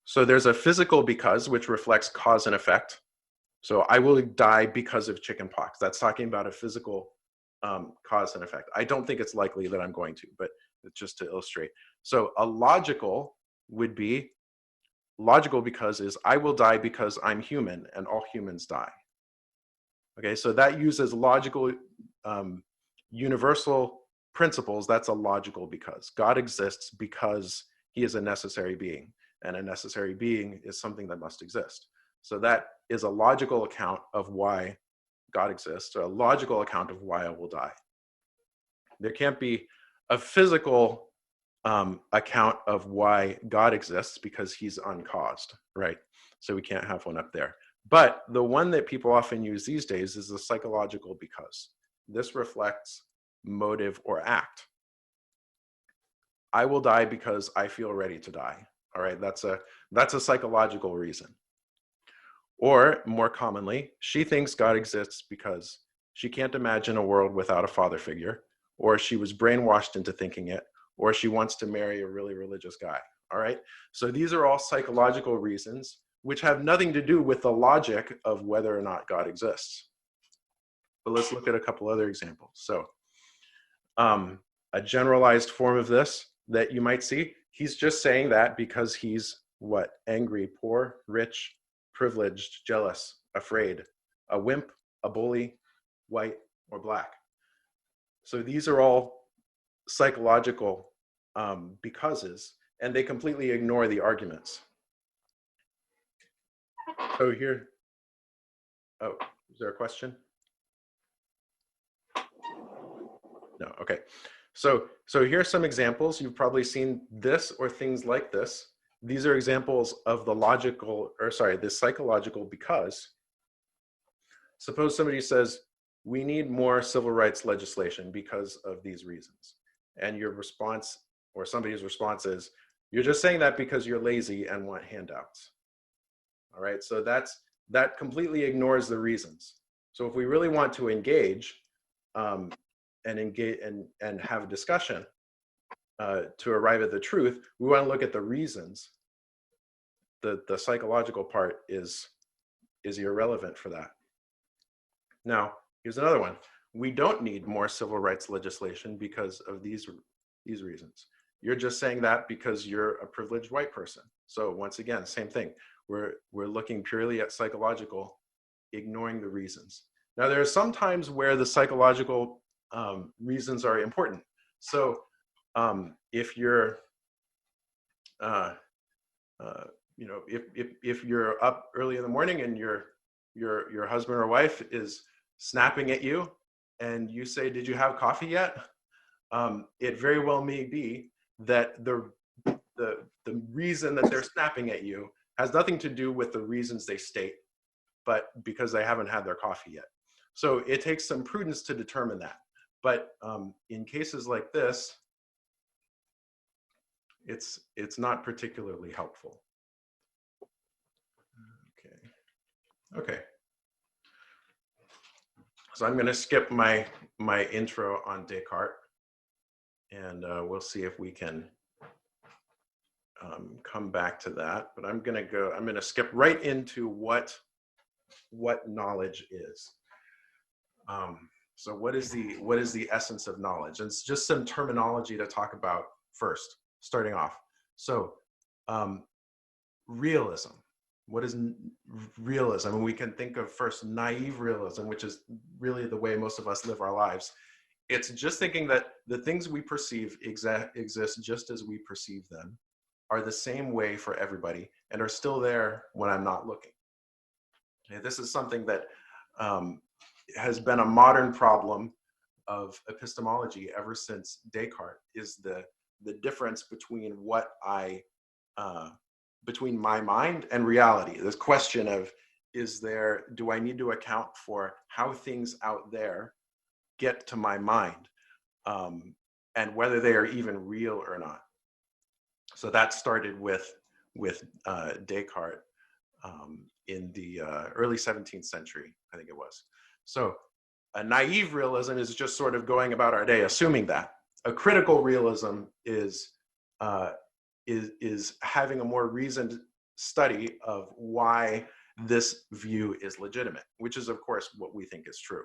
So there's a physical because, which reflects cause and effect. So I will die because of chickenpox. That's talking about a physical cause and effect. I don't think it's likely that I'm going to, but just to illustrate. So a logical would be, logical because is I will die because I'm human and all humans die. Okay, so that uses logical universal principles. That's a logical because. God exists because he is a necessary being, and a necessary being is something that must exist. So that is a logical account of why God exists, or a logical account of why I will die. There can't be a physical account of why God exists because he's uncaused, right? So we can't have one up there. But the one that people often use these days is the psychological because. This reflects motive or act. I will die because I feel ready to die. All right, that's a psychological reason. Or more commonly, she thinks God exists because she can't imagine a world without a father figure, or she was brainwashed into thinking it, or she wants to marry a really religious guy. All right, so these are all psychological reasons which have nothing to do with the logic of whether or not God exists. But let's look at a couple other examples. So a generalized form of this that you might see, he's just saying that because he's what? Angry, poor, rich, privileged, jealous, afraid, a wimp, a bully, white, or black. So these are all psychological becauses, and they completely ignore the arguments. So here, oh, is there a question? No, okay. So here's some examples. You've probably seen this or things like this. These are examples of the psychological because. Suppose somebody says, we need more civil rights legislation because of these reasons. And your response, or somebody's response is, you're just saying that because you're lazy and want handouts. All right, so that completely ignores the reasons. So if we really want to engage and have a discussion to arrive at the truth, we want to look at the reasons. The psychological part is irrelevant for that. Now, here's another one. We don't need more civil rights legislation because of these reasons. You're just saying that because you're a privileged white person. So once again, same thing. We're looking purely at psychological, ignoring the reasons. Now, there are some times where the psychological reasons are important. So if you're, if you're up early in the morning and your husband or wife is snapping at you, and you say, "Did you have coffee yet?" It very well may be that the reason that they're snapping at you has nothing to do with the reasons they state, but because they haven't had their coffee yet. So it takes some prudence to determine that. But in cases like this, it's not particularly helpful. Okay. So I'm going to skip my intro on Descartes, and we'll see if we can come back to that. But I'm going to skip right into what knowledge is. So what is the essence of knowledge? And it's just some terminology to talk about first, starting off. So realism. What is realism? And we can think of first naive realism, which is really the way most of us live our lives. It's just thinking that the things we perceive exist just as we perceive them, are the same way for everybody, and are still there when I'm not looking. Okay, this is something that has been a modern problem of epistemology ever since Descartes, is the difference between between my mind and reality. This question of, do I need to account for how things out there get to my mind, and whether they are even real or not. So that started with Descartes in the early 17th century, I think it was. So a naive realism is just sort of going about our day assuming that. A critical realism is having a more reasoned study of why this view is legitimate, which is, of course, what we think is true.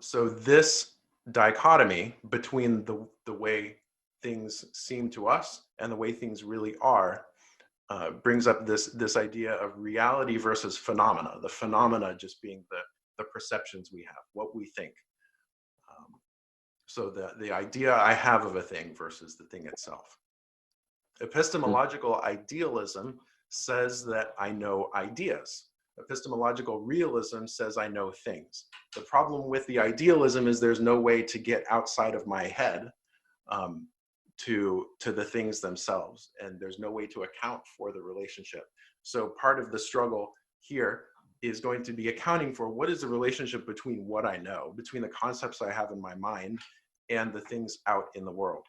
So this dichotomy between the way things seem to us and the way things really are brings up this idea of reality versus phenomena, the phenomena just being the perceptions we have, what we think. So the idea I have of a thing versus the thing itself. Epistemological idealism says that I know ideas. Epistemological realism says I know things. The problem with the idealism is there's no way to get outside of my head to the things themselves, and there's no way to account for the relationship So part of the struggle here is going to be accounting for what is the relationship between what I know, between the concepts I have in my mind and the things out in the world.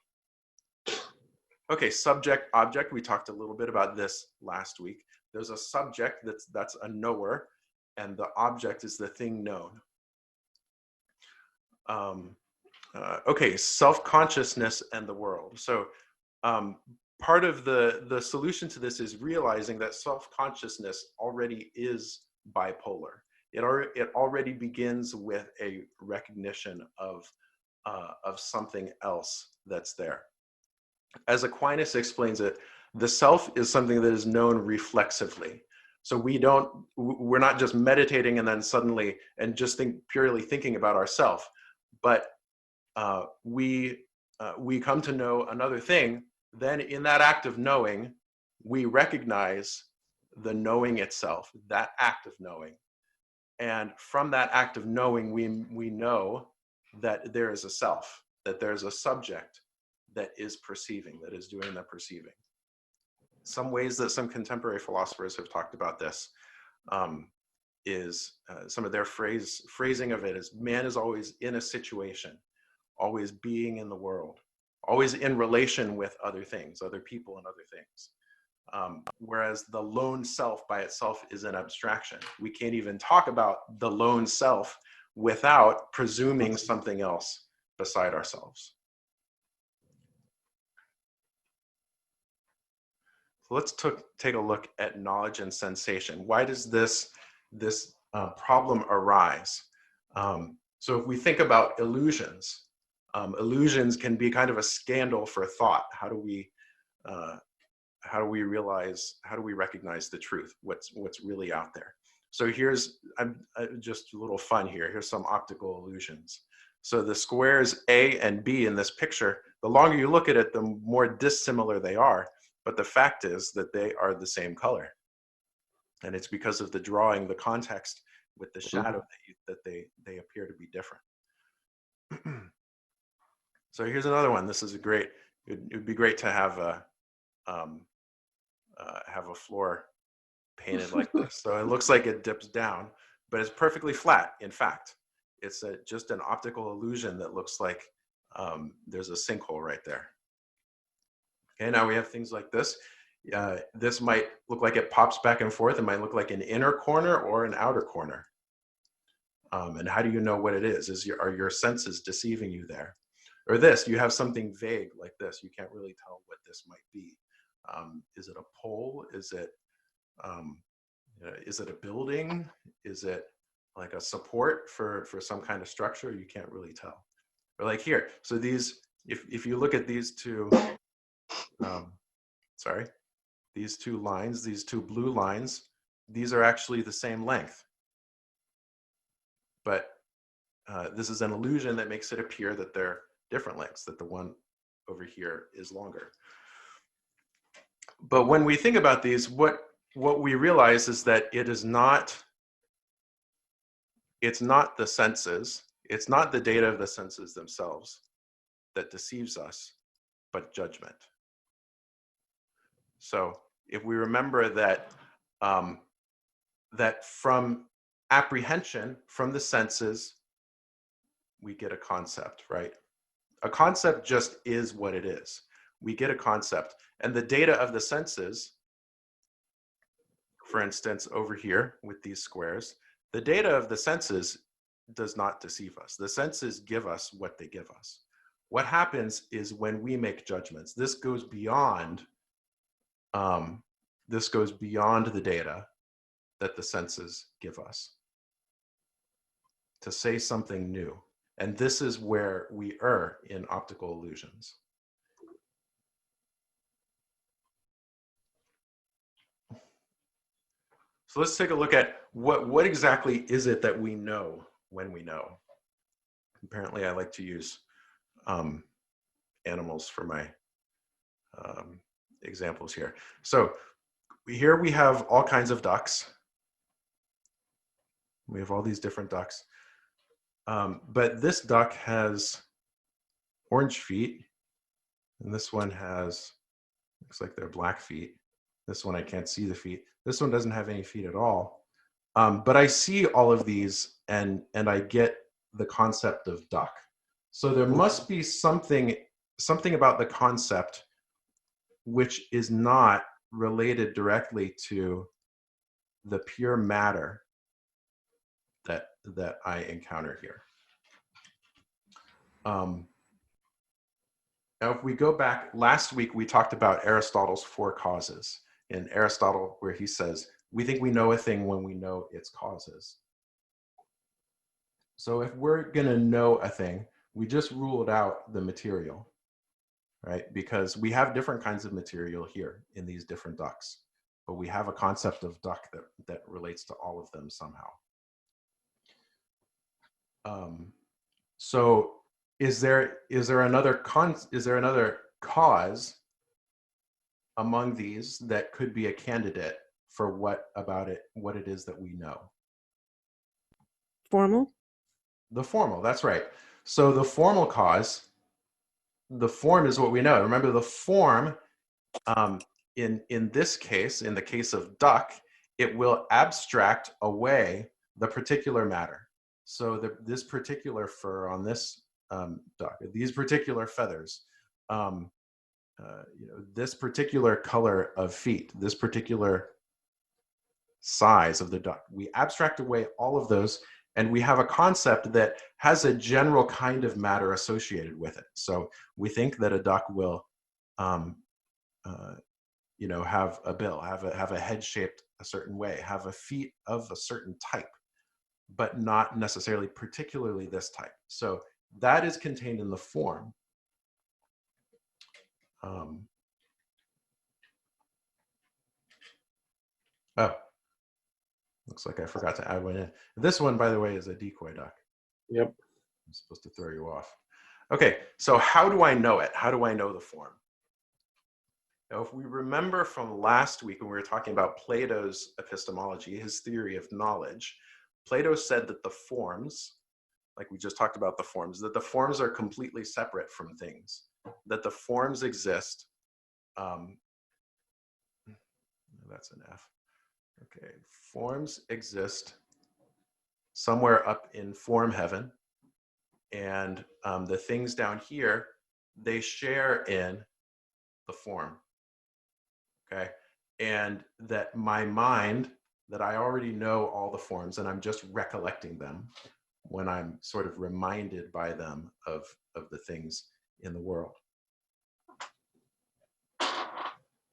Okay, subject, object, we talked a little bit about this last week. There's a subject that's a knower, and the object is the thing known. Okay, self-consciousness and the world. So part of the solution to this is realizing that self-consciousness already is bipolar. It already begins with a recognition of something else that's there. As Aquinas explains it, the self is something that is known reflexively. So we're not just meditating and then suddenly and just purely thinking about ourself, but we come to know another thing. Then in that act of knowing, we recognize the knowing itself, that act of knowing. And from that act of knowing, we know that there is a self, that there's a subject that is perceiving, that is doing the perceiving. Some ways that some contemporary philosophers have talked about this is some of their phrasing of it is, man is always in a situation, always being in the world, always in relation with other things, other people and other things. Whereas the lone self by itself is an abstraction. We can't even talk about the lone self without presuming something else beside ourselves. So let's take a look at knowledge and sensation. Why does this problem arise? So if we think about illusions, illusions can be kind of a scandal for thought. How do we recognize the truth? What's really out there? So here's just a little fun here. Here's some optical illusions. So the squares A and B in this picture, the longer you look at it, the more dissimilar they are. But the fact is that they are the same color. And it's because of the drawing, the context with the shadow that they appear to be different. So here's another one. This is it would be great to have a floor painted like this. So it looks like it dips down, but it's perfectly flat. In fact, it's just an optical illusion that looks like there's a sinkhole right there. Okay, now we have things like this. This might look like it pops back and forth. It might look like an inner corner or an outer corner. And how do you know what it is? Are your senses deceiving you there? Or this, you have something vague like this. You can't really tell what this might be. Is it a pole? Is it a building? Is it like a support for some kind of structure? You can't really tell. Or like here, so these, if you look at these two, these two lines, these two blue lines, these are actually the same length. But this is an illusion that makes it appear that they're different lengths, that the one over here is longer. But when we think about these, what we realize is that it's not the senses, it's not the data of the senses themselves that deceives us, but judgment. So if we remember that that from apprehension, from the senses, we get a concept, right? A concept just is what it is. We get a concept. And the data of the senses, for instance, over here with these squares, the data of the senses does not deceive us. The senses give us what they give us. What happens is when we make judgments, this goes beyond the data that the senses give us to say something new. And this is where we err in optical illusions. So let's take a look at what exactly is it that we know when we know. Apparently I like to use animals for my examples here. So here we have all kinds of ducks. We have all these different ducks. But this duck has orange feet, and this one has, looks like they're black feet, This one I can't see the feet. This one doesn't have any feet at all. But I see all of these, and I get the concept of duck. So there must be something about the concept which is not related directly to the pure matter that I encounter here. Now, if we go back, last week we talked about Aristotle's four causes. In Aristotle, where he says, we think we know a thing when we know its causes. So if we're going to know a thing, we just ruled out the material, right? Because we have different kinds of material here in these different ducks, but we have a concept of duck that relates to all of them somehow. So is there another cause among these that could be a candidate for what it is that we know? Formal? The formal, that's right. So the formal cause, the form is what we know. Remember, the form, in this case, in the case of duck, it will abstract away the particular matter. So this particular fur on this duck, these particular feathers, this particular color of feet, this particular size of the duck, we abstract away all of those, and we have a concept that has a general kind of matter associated with it. So we think that a duck will, have a bill, have a head shaped a certain way, have a feet of a certain type, but not necessarily particularly this type. So that is contained in the form. Looks like I forgot to add one in. This one, by the way, is a decoy duck. Yep. I'm supposed to throw you off. Okay, so how do I know it? How do I know the form? Now, if we remember from last week when we were talking about Plato's epistemology, his theory of knowledge, Plato said that the forms, like we just talked about the forms, that the forms are completely separate from things, that the forms exist. That's an F. Okay, forms exist somewhere up in form heaven, and the things down here, they share in the form, okay? And that my mind, that I already know all the forms and I'm just recollecting them when I'm sort of reminded by them of the things in the world.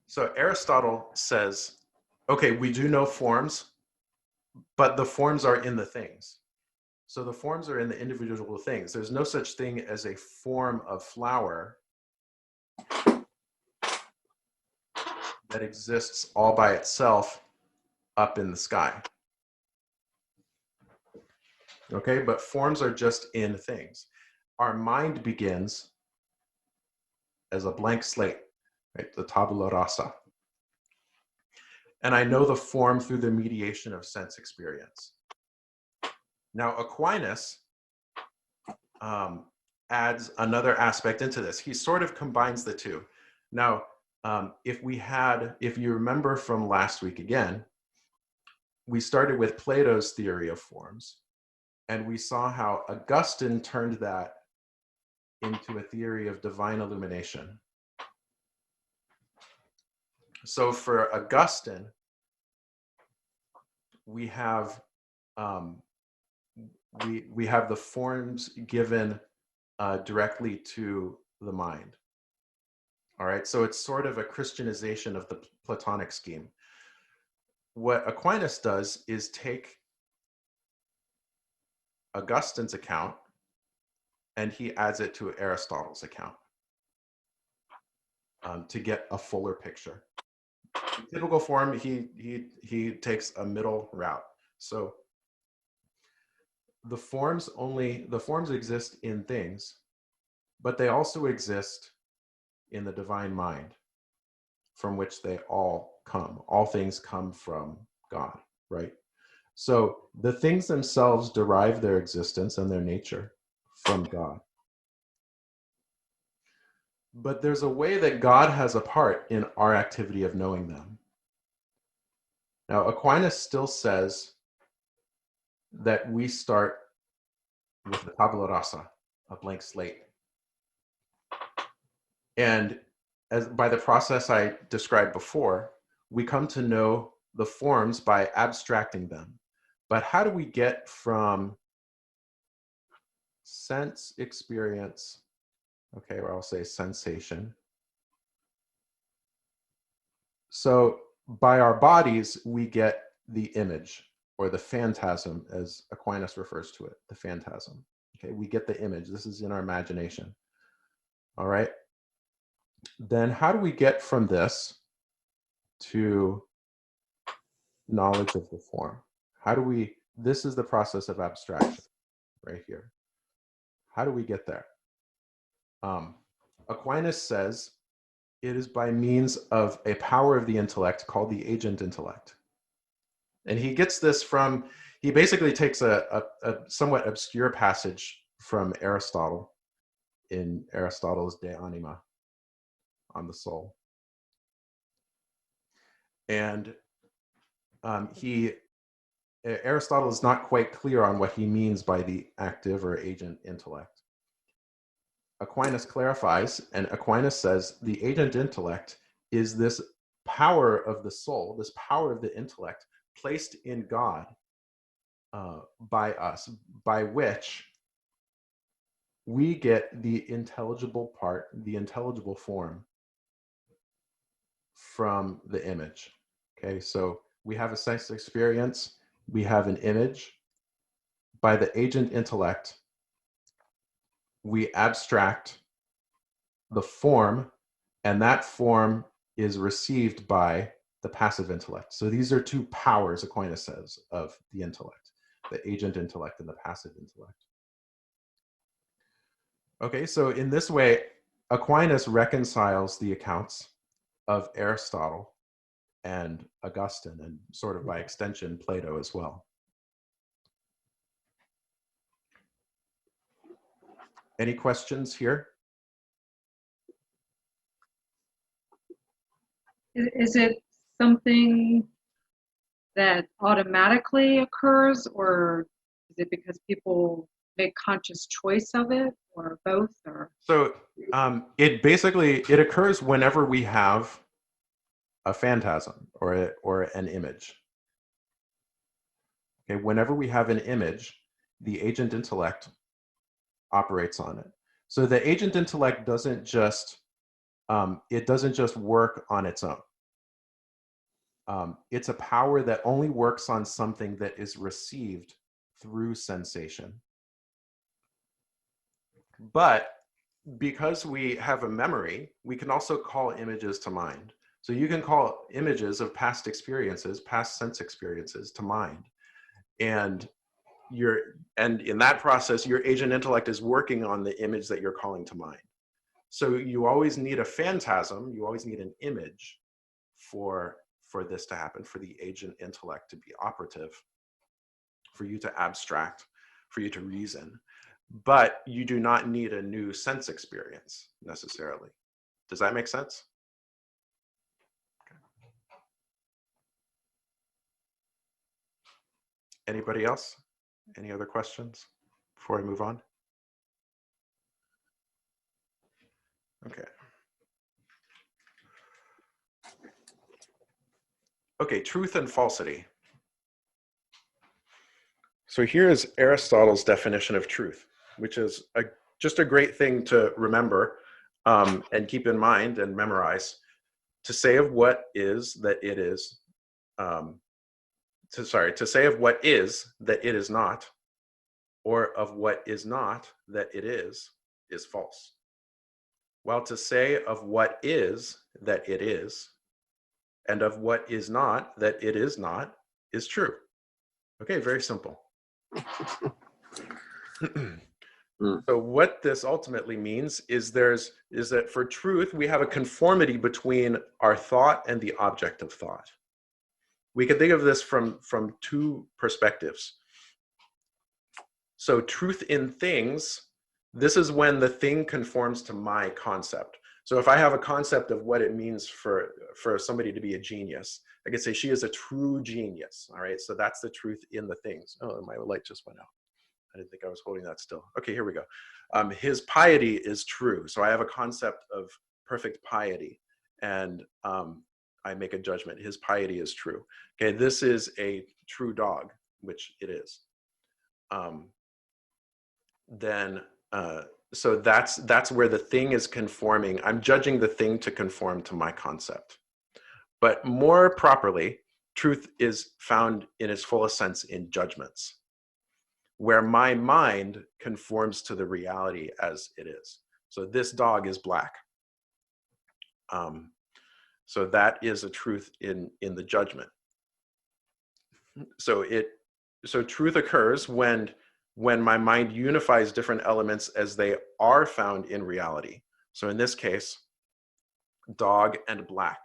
So Aristotle says, okay, we do know forms, but the forms are in the things. So the forms are in the individual things. There's no such thing as a form of flower that exists all by itself up in the sky. Okay, but forms are just in things. Our mind begins as a blank slate, right? The tabula rasa. And I know the form through the mediation of sense experience. Now, Aquinas adds another aspect into this. He sort of combines the two. Now, if you remember from last week again, we started with Plato's theory of forms, and we saw how Augustine turned that into a theory of divine illumination. So for Augustine, we have the forms given directly to the mind. All right, so it's sort of a Christianization of the Platonic scheme. What Aquinas does is take Augustine's account and he adds it to Aristotle's account to get a fuller picture. In typical form, he takes a middle route. So the forms exist in things, but they also exist in the divine mind, from which they all come. All things come from God, right? So the things themselves derive their existence and their nature from God. But there's a way that God has a part in our activity of knowing them. Now, Aquinas still says that we start with the tabula rasa, a blank slate. And as by the process I described before, we come to know the forms by abstracting them. But how do we get from sense experience, okay, or I'll say sensation. So by our bodies, we get the image, or the phantasm, as Aquinas refers to it, the phantasm. Okay, we get the image. This is in our imagination. All right. Then how do we get from this to knowledge of the form? How do we, this is the process of abstraction right here. How do we get there? Aquinas says it is by means of a power of the intellect called the agent intellect. And he gets this from, he basically takes a somewhat obscure passage from Aristotle in Aristotle's De Anima, on the soul. And Aristotle is not quite clear on what he means by the active or agent intellect. Aquinas clarifies, and Aquinas says the agent intellect is this power of the soul, this power of the intellect placed in God by us, by which we get the intelligible part, the intelligible form from the image. Okay, so we have a sense experience, we have an image. By the agent intellect, we abstract the form, and that form is received by the passive intellect. So these are two powers, Aquinas says, of the intellect, the agent intellect and the passive intellect. Okay, so in this way, Aquinas reconciles the accounts of Aristotle and Augustine, and sort of by extension, Plato as well. Any questions here? Is it something that automatically occurs, or is it because people make conscious choice of it, or both? Or So it basically, it occurs whenever we have a phantasm or an image. Okay, whenever we have an image, the agent intellect operates on it. So the agent intellect doesn't just work on its own. It's a power that only works on something that is received through sensation. But because we have a memory, we can also call images to mind. So you can call images of past experiences, past sense experiences, to mind. And in that process, your agent intellect is working on the image that you're calling to mind. So you always need a phantasm, you always need an image for this to happen, for the agent intellect to be operative, for you to abstract, for you to reason. But you do not need a new sense experience necessarily. Does that make sense? Okay. Anybody else? Any other questions before I move on? Okay. Okay, truth and falsity. So here is Aristotle's definition of truth, which is just a great thing to remember and keep in mind and memorize. To say of what is that it is, to say of what is that it is not, or of what is not that it is false. While to say of what is that it is, and of what is not that it is not, is true. Okay, very simple. So what this ultimately means is that for truth, we have a conformity between our thought and the object of thought. We can think of this from two perspectives. So truth in things, this is when the thing conforms to my concept. So if I have a concept of what it means for somebody to be a genius, I could say she is a true genius. All right, so that's the truth in the things. Oh, my light just went out. I didn't think I was holding that still. Okay, here we go. His piety is true. So I have a concept of perfect piety, and I make a judgment. His piety is true. Okay, this is a true dog, which it is. So that's where the thing is conforming. I'm judging the thing to conform to my concept. But more properly, truth is found in its fullest sense in judgments, where my mind conforms to the reality as it is. So this dog is black. So that is a truth in the judgment. So truth occurs when my mind unifies different elements as they are found in reality. So in this case, dog and black.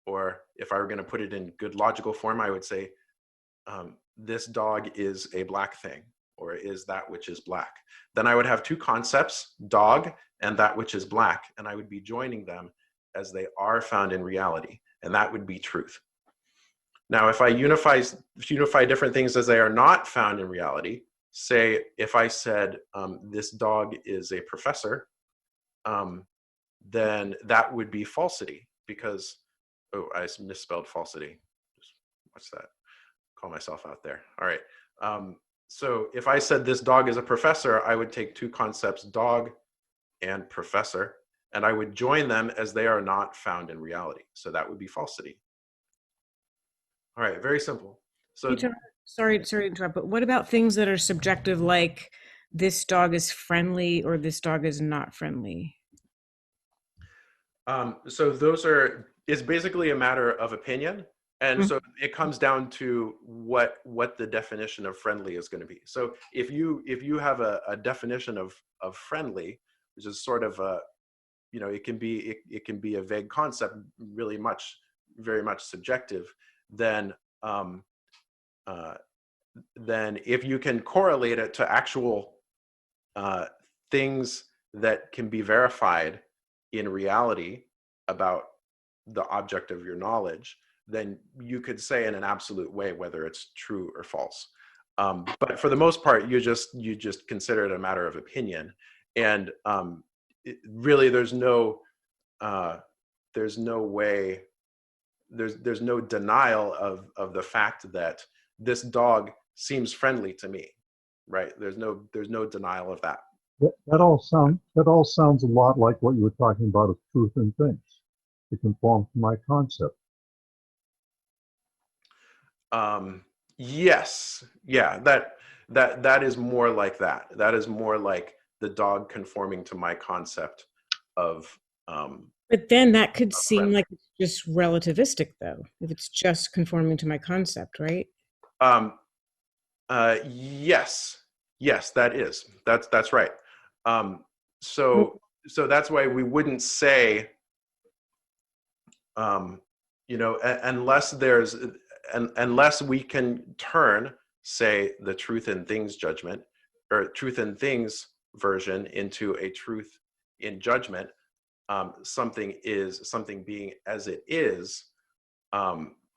Or if I were going to put it in good logical form, I would say, this dog is a black thing, or is that which is black. Then I would have two concepts, dog and that which is black, and I would be joining them as they are found in reality, and that would be truth. Now, if I unify different things as they are not found in reality, say if I said this dog is a professor, then that would be falsity, because, oh, I misspelled falsity. Just watch that. Call myself out there. All right. So if I said this dog is a professor, I would take two concepts, dog and professor, and I would join them as they are not found in reality. So that would be falsity. All right, very simple. So sorry to interrupt, but what about things that are subjective, like this dog is friendly or this dog is not friendly? So it's basically a matter of opinion. And so it comes down to what the definition of friendly is going to be. So if you have a definition of friendly, which is sort of a, it can be a vague concept, really very much subjective, then if you can correlate it to actual things that can be verified in reality about the object of your knowledge, then you could say in an absolute way whether it's true or false. But for the most part, you just consider it a matter of opinion, and really there's no denial of the fact that this dog seems friendly to me, right? There's no denial of that. That all sounds a lot like what you were talking about of truth in things. To conform to my concept. Yes, yeah, that is more like that. That is more like the dog conforming to my concept of. But then that could seem like it's just relativistic, though, if it's just conforming to my concept, right? Yes, that is. That's right. So that's why we wouldn't say, unless we can turn, say, the truth in things judgment or truth in things version into a truth in judgment, something being as it is,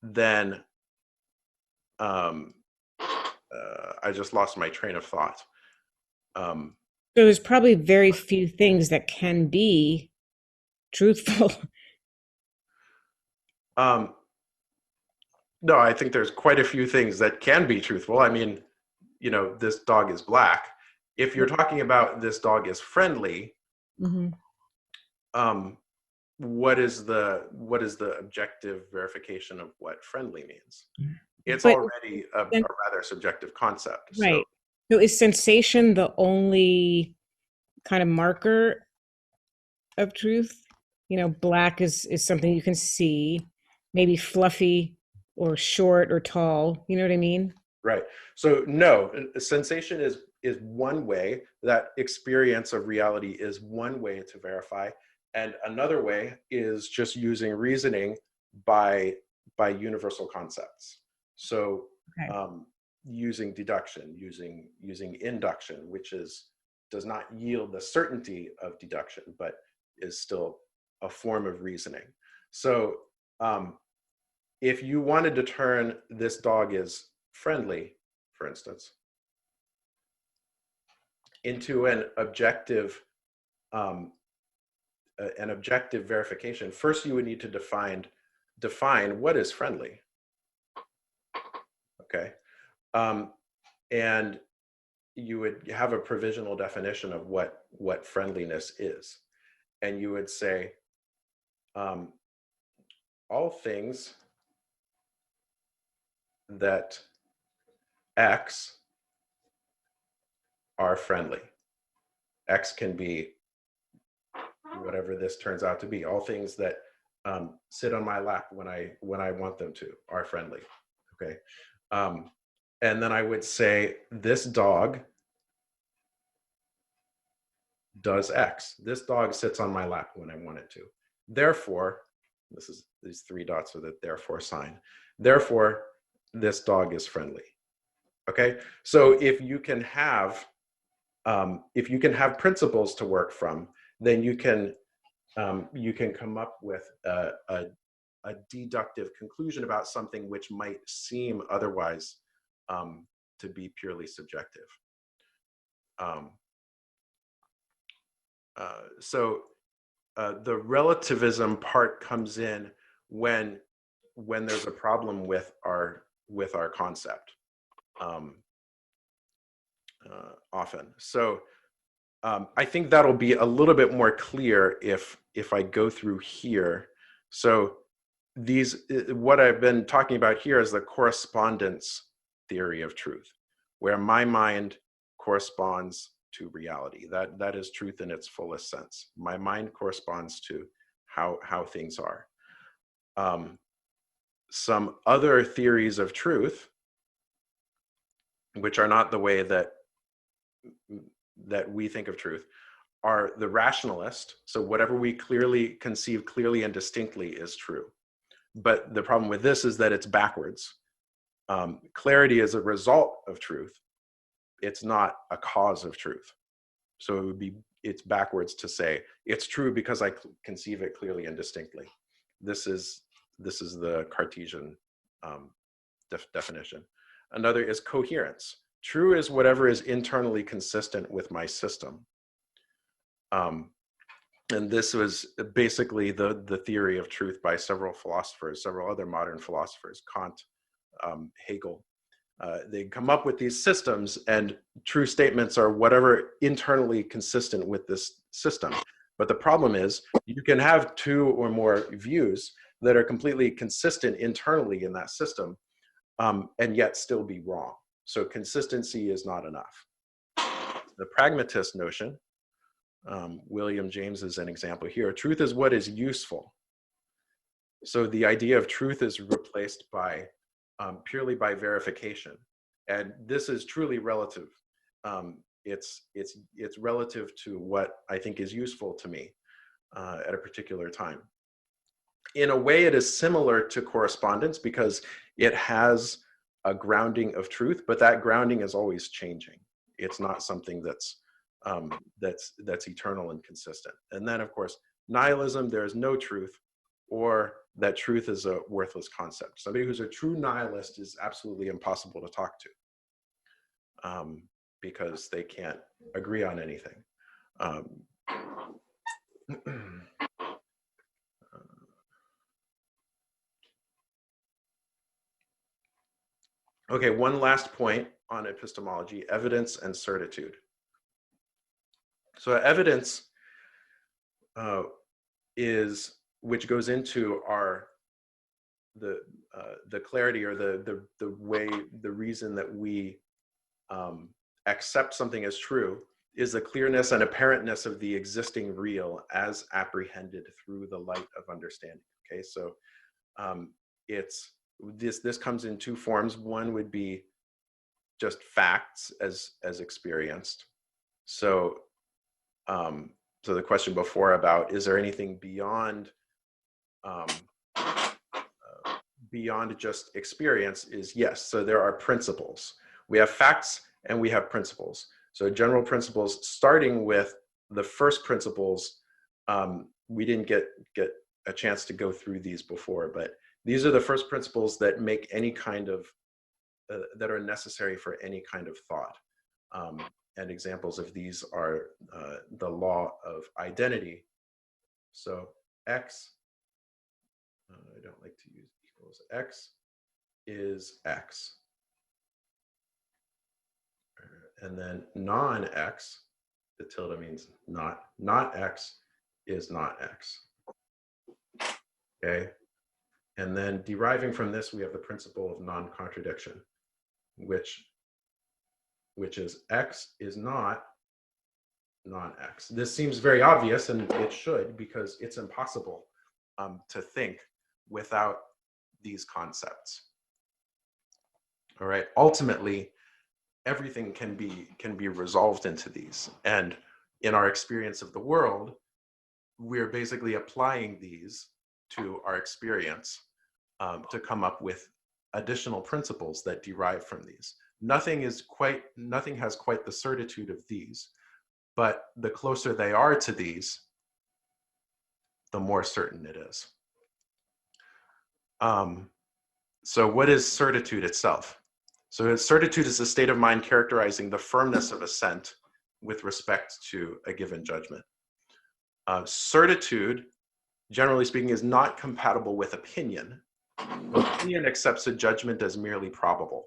then I just lost my train of thought. So there's probably very few things that can be truthful. No, I think there's quite a few things that can be truthful. I mean, this dog is black. If you're talking about this dog is friendly, what is the objective verification of what friendly means? It's already a rather subjective concept. Right. So is sensation the only kind of marker of truth? Black is something you can see, maybe fluffy or short or tall. You know what I mean? Right. So no, sensation is one way. That experience of reality is one way to verify. And another way is just using reasoning by universal concepts. So using deduction, using induction, which does not yield the certainty of deduction, but is still a form of reasoning. So if you wanted to turn this dog is friendly, for instance, into an objective verification, first you would need to define what is friendly. Okay, and you would have a provisional definition of what friendliness is, and you would say all things that X are friendly. X can be whatever this turns out to be. All things that sit on my lap when I want them to are friendly. Okay, and then I would say this dog does X. This dog sits on my lap when I want it to. Therefore, these three dots are the therefore sign. Therefore, this dog is friendly. Okay, so if you can have principles to work from, then you can come up with a deductive conclusion about something which might seem otherwise to be purely subjective. So the relativism part comes in when there's a problem with our concept. Often. So I think that'll be a little bit more clear if I go through here. So what I've been talking about here is the correspondence theory of truth, where my mind corresponds to reality. That is truth in its fullest sense. My mind corresponds to how things are. Some other theories of truth, which are not the way that we think of truth, are the rationalist. So whatever we clearly conceive clearly and distinctly is true. But the problem with this is that it's backwards. Clarity is a result of truth. It's not a cause of truth. So it's backwards to say it's true because I conceive it clearly and distinctly. This is the Cartesian definition. Another is coherence. True is whatever is internally consistent with my system. And this was basically the theory of truth by several philosophers, several other modern philosophers, Kant, Hegel. They come up with these systems, and true statements are whatever internally consistent with this system. But the problem is you can have two or more views that are completely consistent internally in that system, and yet still be wrong. So consistency is not enough. The pragmatist notion, William James is an example here. Truth is what is useful. So the idea of truth is replaced by purely by verification, and this is truly relative. It's relative to what I think is useful to me at a particular time. In a way, it is similar to correspondence because it has a grounding of truth, but that grounding is always changing. It's not something that's eternal and consistent. And then, of course, nihilism, there is no truth, or that truth is a worthless concept. Somebody who's a true nihilist is absolutely impossible to talk to because they can't agree on anything. Okay, one last point on epistemology: evidence and certitude. So evidence is, which goes into the clarity or the way, the reason that we accept something as true, is the clearness and apparentness of the existing real as apprehended through the light of understanding. Okay, so this comes in two forms. One would be just facts as experienced. So so the question before about is there anything beyond just experience is yes. So there are principles. We have facts and we have principles. So general principles, starting with the first principles we didn't get a chance to go through these before, but these are the first principles that make any kind of, that are necessary for any kind of thought. And examples of these are the law of identity. So X, I don't like to use equals, X is X. And then non-X, the tilde means not X is not X. Okay. And then deriving from this, we have the principle of non-contradiction, which is X is not non-X. This seems very obvious, and it should, because it's impossible to think without these concepts. All right. Ultimately, everything can be resolved into these, and in our experience of the world, we're basically applying these to our experience to come up with additional principles that derive from these. Nothing has quite the certitude of these, but the closer they are to these, the more certain it is. So what is certitude itself? So certitude is a state of mind characterizing the firmness of assent with respect to a given judgment. Certitude, generally speaking, is not compatible with opinion. Opinion accepts a judgment as merely probable,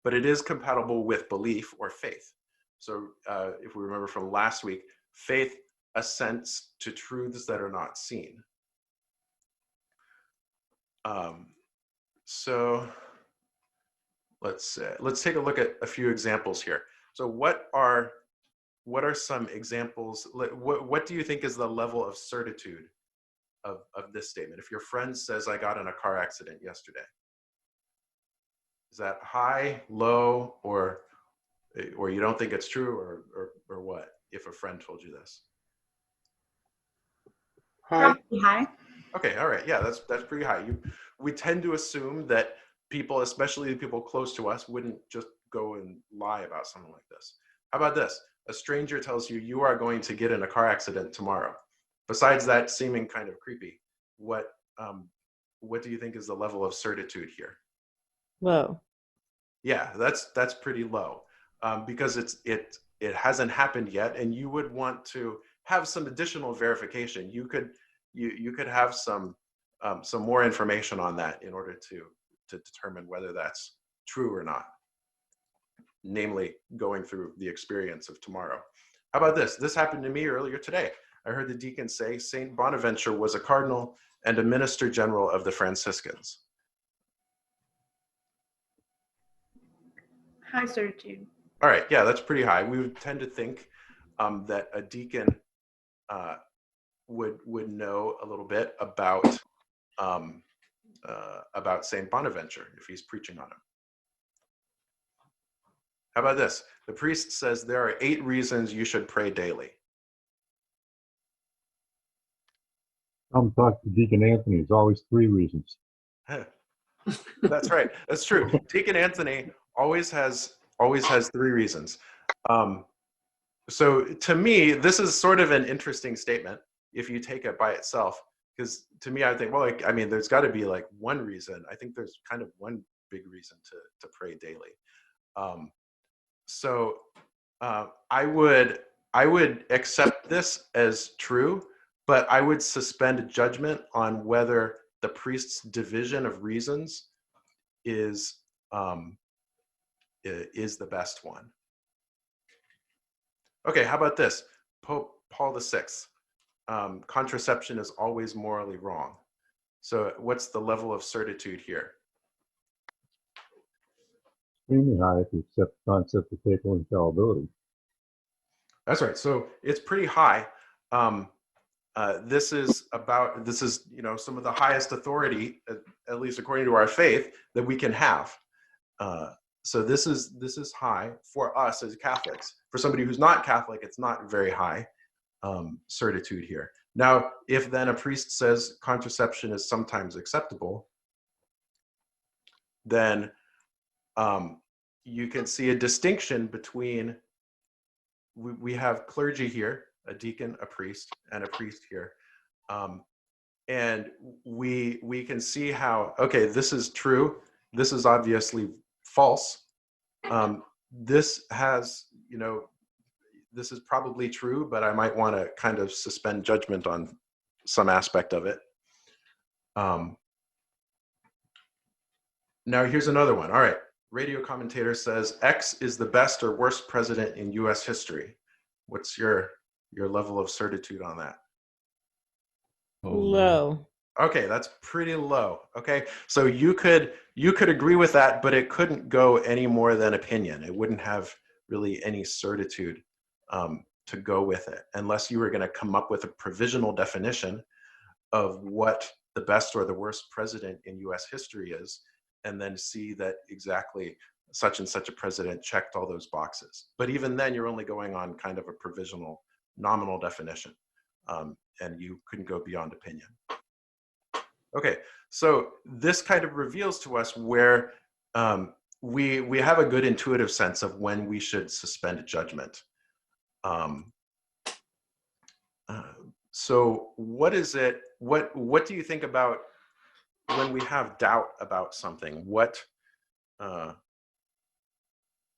but it is compatible with belief or faith. So if we remember from last week, faith assents to truths that are not seen. So let's take a look at a few examples here. So what are some examples? What do you think is the level of certitude of this statement? If your friend says, I got in a car accident yesterday, is that high, low, or you don't think it's true, or what, if a friend told you this? Probably high. Okay, all right, yeah, that's pretty high. We tend to assume that people, especially the people close to us, wouldn't just go and lie about something like this. How about this? A stranger tells you you are going to get in a car accident tomorrow. Besides that seeming kind of creepy, what do you think is the level of certitude here? Low. Yeah, that's pretty low, because it hasn't happened yet, and you would want to have some additional verification. You could have some more information on that in order to determine whether that's true or not, namely going through the experience of tomorrow. How about this? This happened to me earlier today. I heard the deacon say Saint Bonaventure was a cardinal and a minister general of the Franciscans. High certitude. All right, yeah, that's pretty high. We would tend to think that a deacon would know a little bit about Saint Bonaventure if he's preaching on him. How about this? The priest says there are 8 reasons you should pray daily. Come talk to Deacon Anthony. There's always 3 reasons. That's right. That's true. Deacon Anthony always has 3 reasons. So to me, this is sort of an interesting statement if you take it by itself, because to me, I think, well, I mean, there's got to be like one reason. I think there's kind of one big reason to pray daily. So I would accept this as true, but I would suspend judgment on whether the priest's division of reasons is the best one. Okay, how about this? Pope Paul VI, contraception is always morally wrong. So what's the level of certitude here? Extremely high if you accept the concept of papal infallibility. That's right. So it's pretty high. This is some of the highest authority, at least according to our faith, that we can have. So this is high for us as Catholics. For somebody who's not Catholic, it's not very high certitude here. Now, if then a priest says contraception is sometimes acceptable, then you can see a distinction between, we have clergy here a deacon, a priest, and a priest here. And we can see how, okay, this is true. This is obviously false. This has, this is probably true, but I might want to kind of suspend judgment on some aspect of it. Now here's another one. All right, radio commentator says X is the best or worst president in US history. What's your level of certitude on that? Low. Okay, that's pretty low. Okay, so you could agree with that, but it couldn't go any more than opinion. It wouldn't have really any certitude to go with it, unless you were going to come up with a provisional definition of what the best or the worst president in US history is, and then see that exactly such and such a president checked all those boxes. But even then, you're only going on kind of a provisional, nominal definition, and you couldn't go beyond opinion. Okay, so this kind of reveals to us where we have a good intuitive sense of when we should suspend judgment. So what is it? What do you think about when we have doubt about something?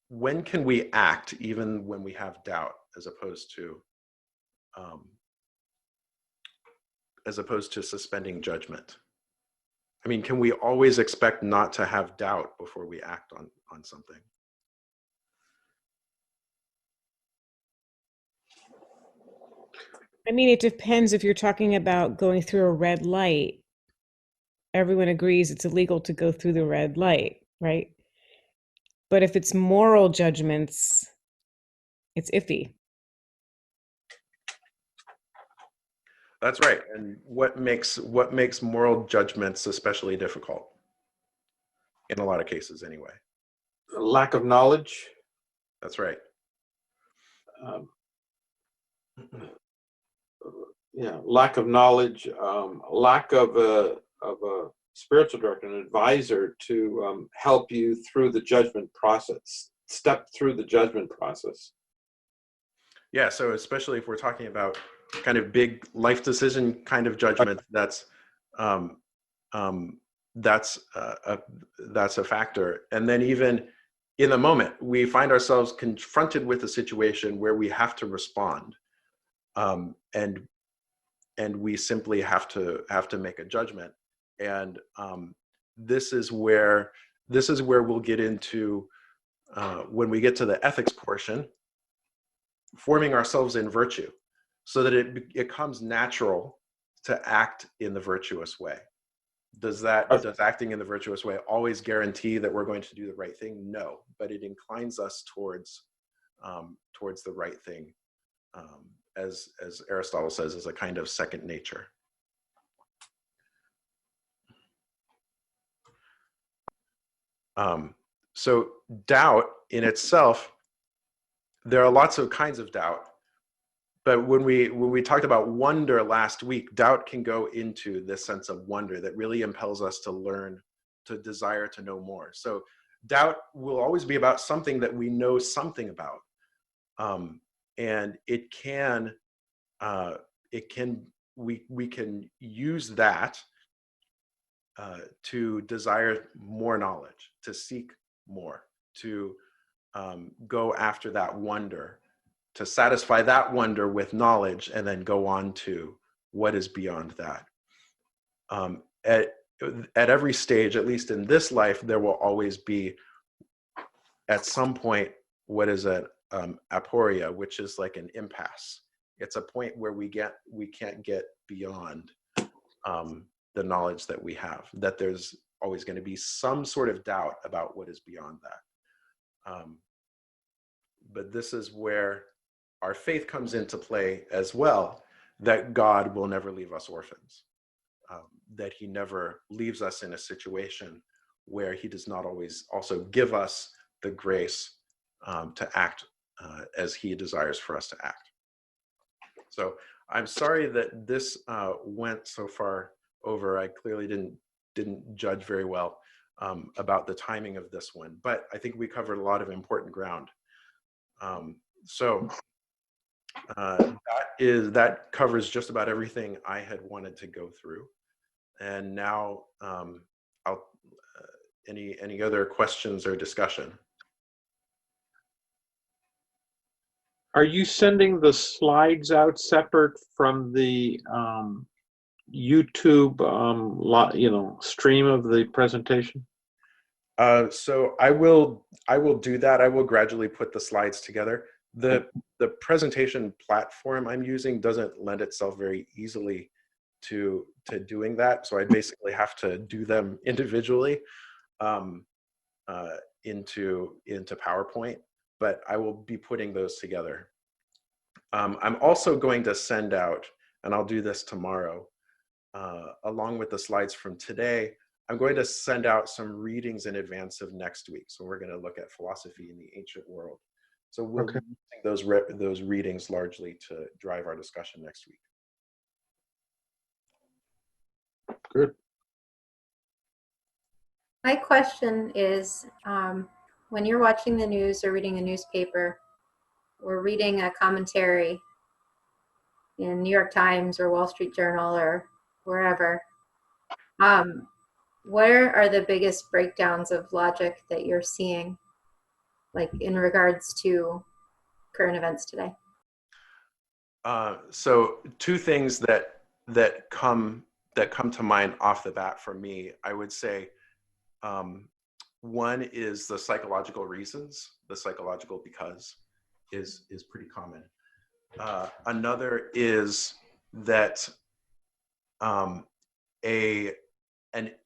When can we act even when we have doubt, as opposed to suspending judgment? I mean, can we always expect not to have doubt before we act on something? I mean, it depends. If you're talking about going through a red light, everyone agrees it's illegal to go through the red light, right? But if it's moral judgments, it's iffy. That's right. And what makes moral judgments especially difficult? In a lot of cases, anyway. Lack of knowledge. That's right. Yeah, lack of knowledge, lack of a spiritual director, an advisor to help you through the judgment process, step through the judgment process. Yeah, so especially if we're talking about kind of big life decision kind of judgment, that's a factor. And then even in the moment, we find ourselves confronted with a situation where we have to respond, and we simply have to make a judgment. And this is where we'll get into, when we get to the ethics portion, forming ourselves in virtue, so that it becomes natural to act in the virtuous way. Does acting in the virtuous way always guarantee that we're going to do the right thing? No, but it inclines us towards the right thing, as Aristotle says, as a kind of second nature. So doubt in itself, there are lots of kinds of doubt. But when we talked about wonder last week, doubt can go into this sense of wonder that really impels us to learn, to desire to know more. So doubt will always be about something that we know something about, and we can use that to desire more knowledge, to seek more, to go after that wonder, to satisfy that wonder with knowledge, and then go on to what is beyond that. At every stage, at least in this life, there will always be, at some point, what is an aporia, which is like an impasse. It's a point where we can't get beyond the knowledge that we have, that there's always going to be some sort of doubt about what is beyond that. But this is where our faith comes into play as well, that God will never leave us orphans, that he never leaves us in a situation where he does not always also give us the grace to act as he desires for us to act. So I'm sorry that this went so far over. I clearly didn't judge very well about the timing of this one, but I think we covered a lot of important ground. So That covers just about everything I had wanted to go through. And now, any other questions or discussion? Are you sending the slides out separate from the YouTube, stream of the presentation? So I will do that. I will gradually put the slides together. The presentation platform I'm using doesn't lend itself very easily to doing that. So I basically have to do them individually into PowerPoint, but I will be putting those together. I'm also going to send out, and I'll do this tomorrow, along with the slides from today, I'm going to send out some readings in advance of next week. So we're going to look at philosophy in the ancient world. So we'll be using those readings largely to drive our discussion next week. Good. My question is, when you're watching the news or reading a newspaper or reading a commentary in New York Times or Wall Street Journal or wherever, where are the biggest breakdowns of logic that you're seeing, like in regards to current events today? So two things that come to mind off the bat for me, I would say, one is the psychological reasons, the psychological because is pretty common. Another is that an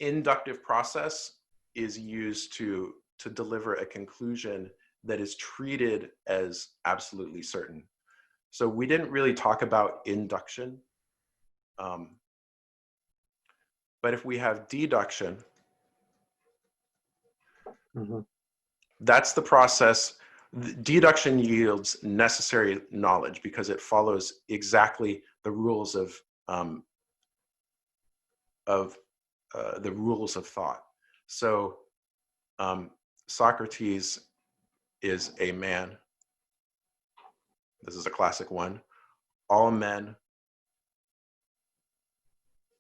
inductive process is used to deliver a conclusion that is treated as absolutely certain. So we didn't really talk about induction, but if we have deduction, that's the process. Deduction yields necessary knowledge because it follows exactly the rules of thought. So Socrates is a man. This is a classic one. All men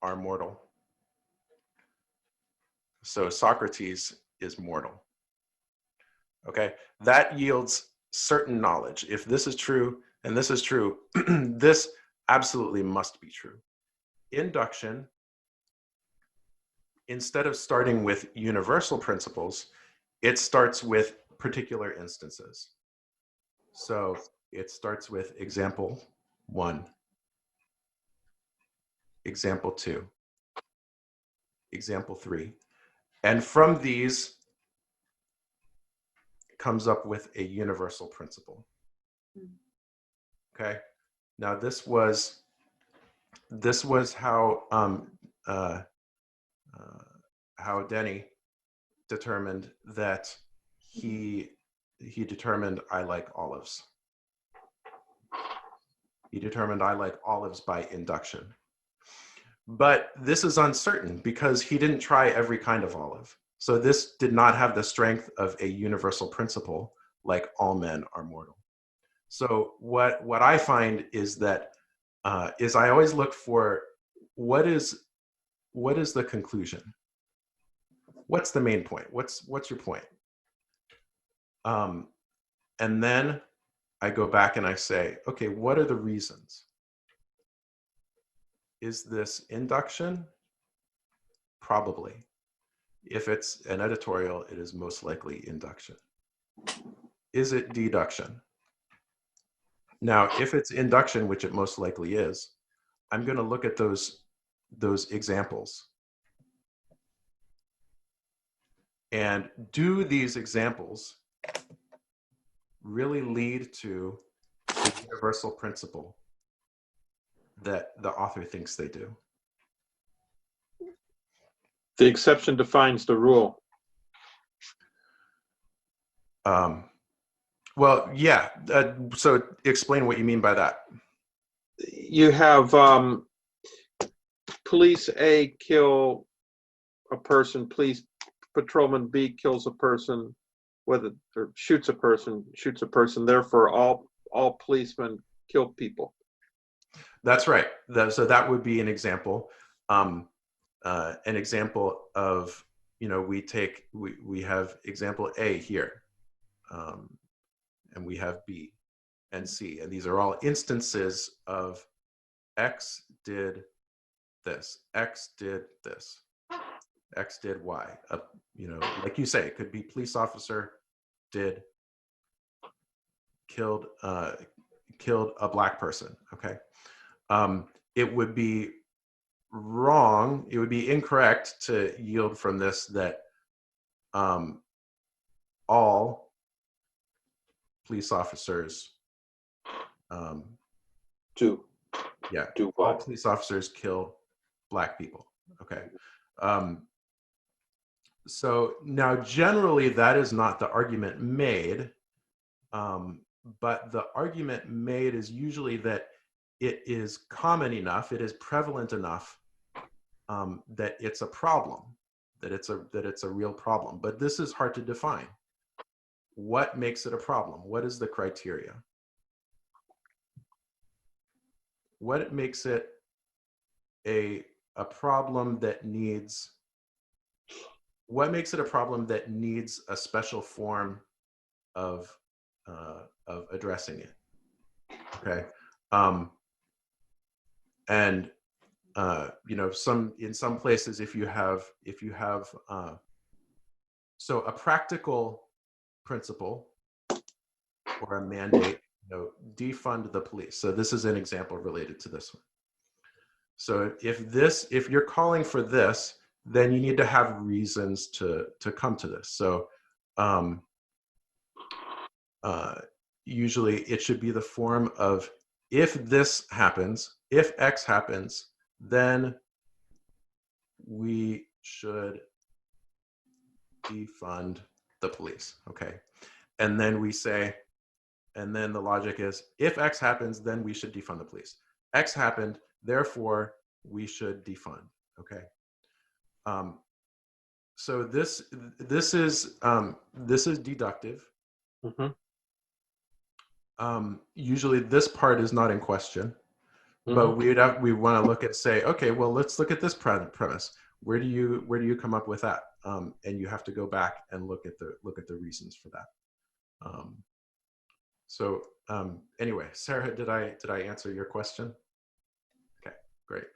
are mortal. So Socrates is mortal. Okay, that yields certain knowledge. If this is true and this is true, this absolutely must be true. Induction, instead of starting with universal principles, it starts with particular instances. So it starts with example 1, example 2, example 3. And from these comes up with a universal principle. Okay. Now this was how Denny determined that he determined I like olives. He determined I like olives by induction. But this is uncertain because he didn't try every kind of olive. So this did not have the strength of a universal principle like all men are mortal. So what I find is that I always look for what is the conclusion? What's the main point? What's your point? And then I go back and I say, okay, what are the reasons? Is this induction? Probably. If it's an editorial, it is most likely induction. Is it deduction? Now, if it's induction, which it most likely is, I'm going to look at those examples. And do these examples really lead to the universal principle that the author thinks they do? The exception defines the rule. Well, yeah. So explain what you mean by that. You have police A kill a person, police patrolman B kills a person, or shoots a person. Therefore, all policemen kill people. That's right. So that would be an example. An example of, we have example A here, and we have B and C, and these are all instances of X did this, X did this, X did Y. Like you say, it could be police officer did killed a black person. Okay. It would be wrong, it would be incorrect to yield from this that all police officers Do all what? police officers kill black people. Okay. So now generally that is not the argument made, but the argument made is usually that it is common enough, it is prevalent enough that it's a problem, that it's a real problem. But this is hard to define. What makes it a problem? What is the criteria? What makes it a problem that needs? What makes it a problem that needs a special form of addressing it? Okay. And in some places, if you have so a practical principle or a mandate, defund the police. So this is an example related to this one. So if you're calling for this, then you need to have reasons to come to this. So usually it should be the form of, if this happens, if X happens, then we should defund the police. Okay. And then we say, and then the logic is, if X happens, then we should defund the police. X happened, therefore we should defund. Okay. So this is deductive. Mm-hmm. Usually this part is not in question, but we want to look at, say, okay, well, let's look at this premise. Where do you come up with that? And you have to go back and look at the reasons for that. Anyway, Sarah, did I answer your question? Okay, great.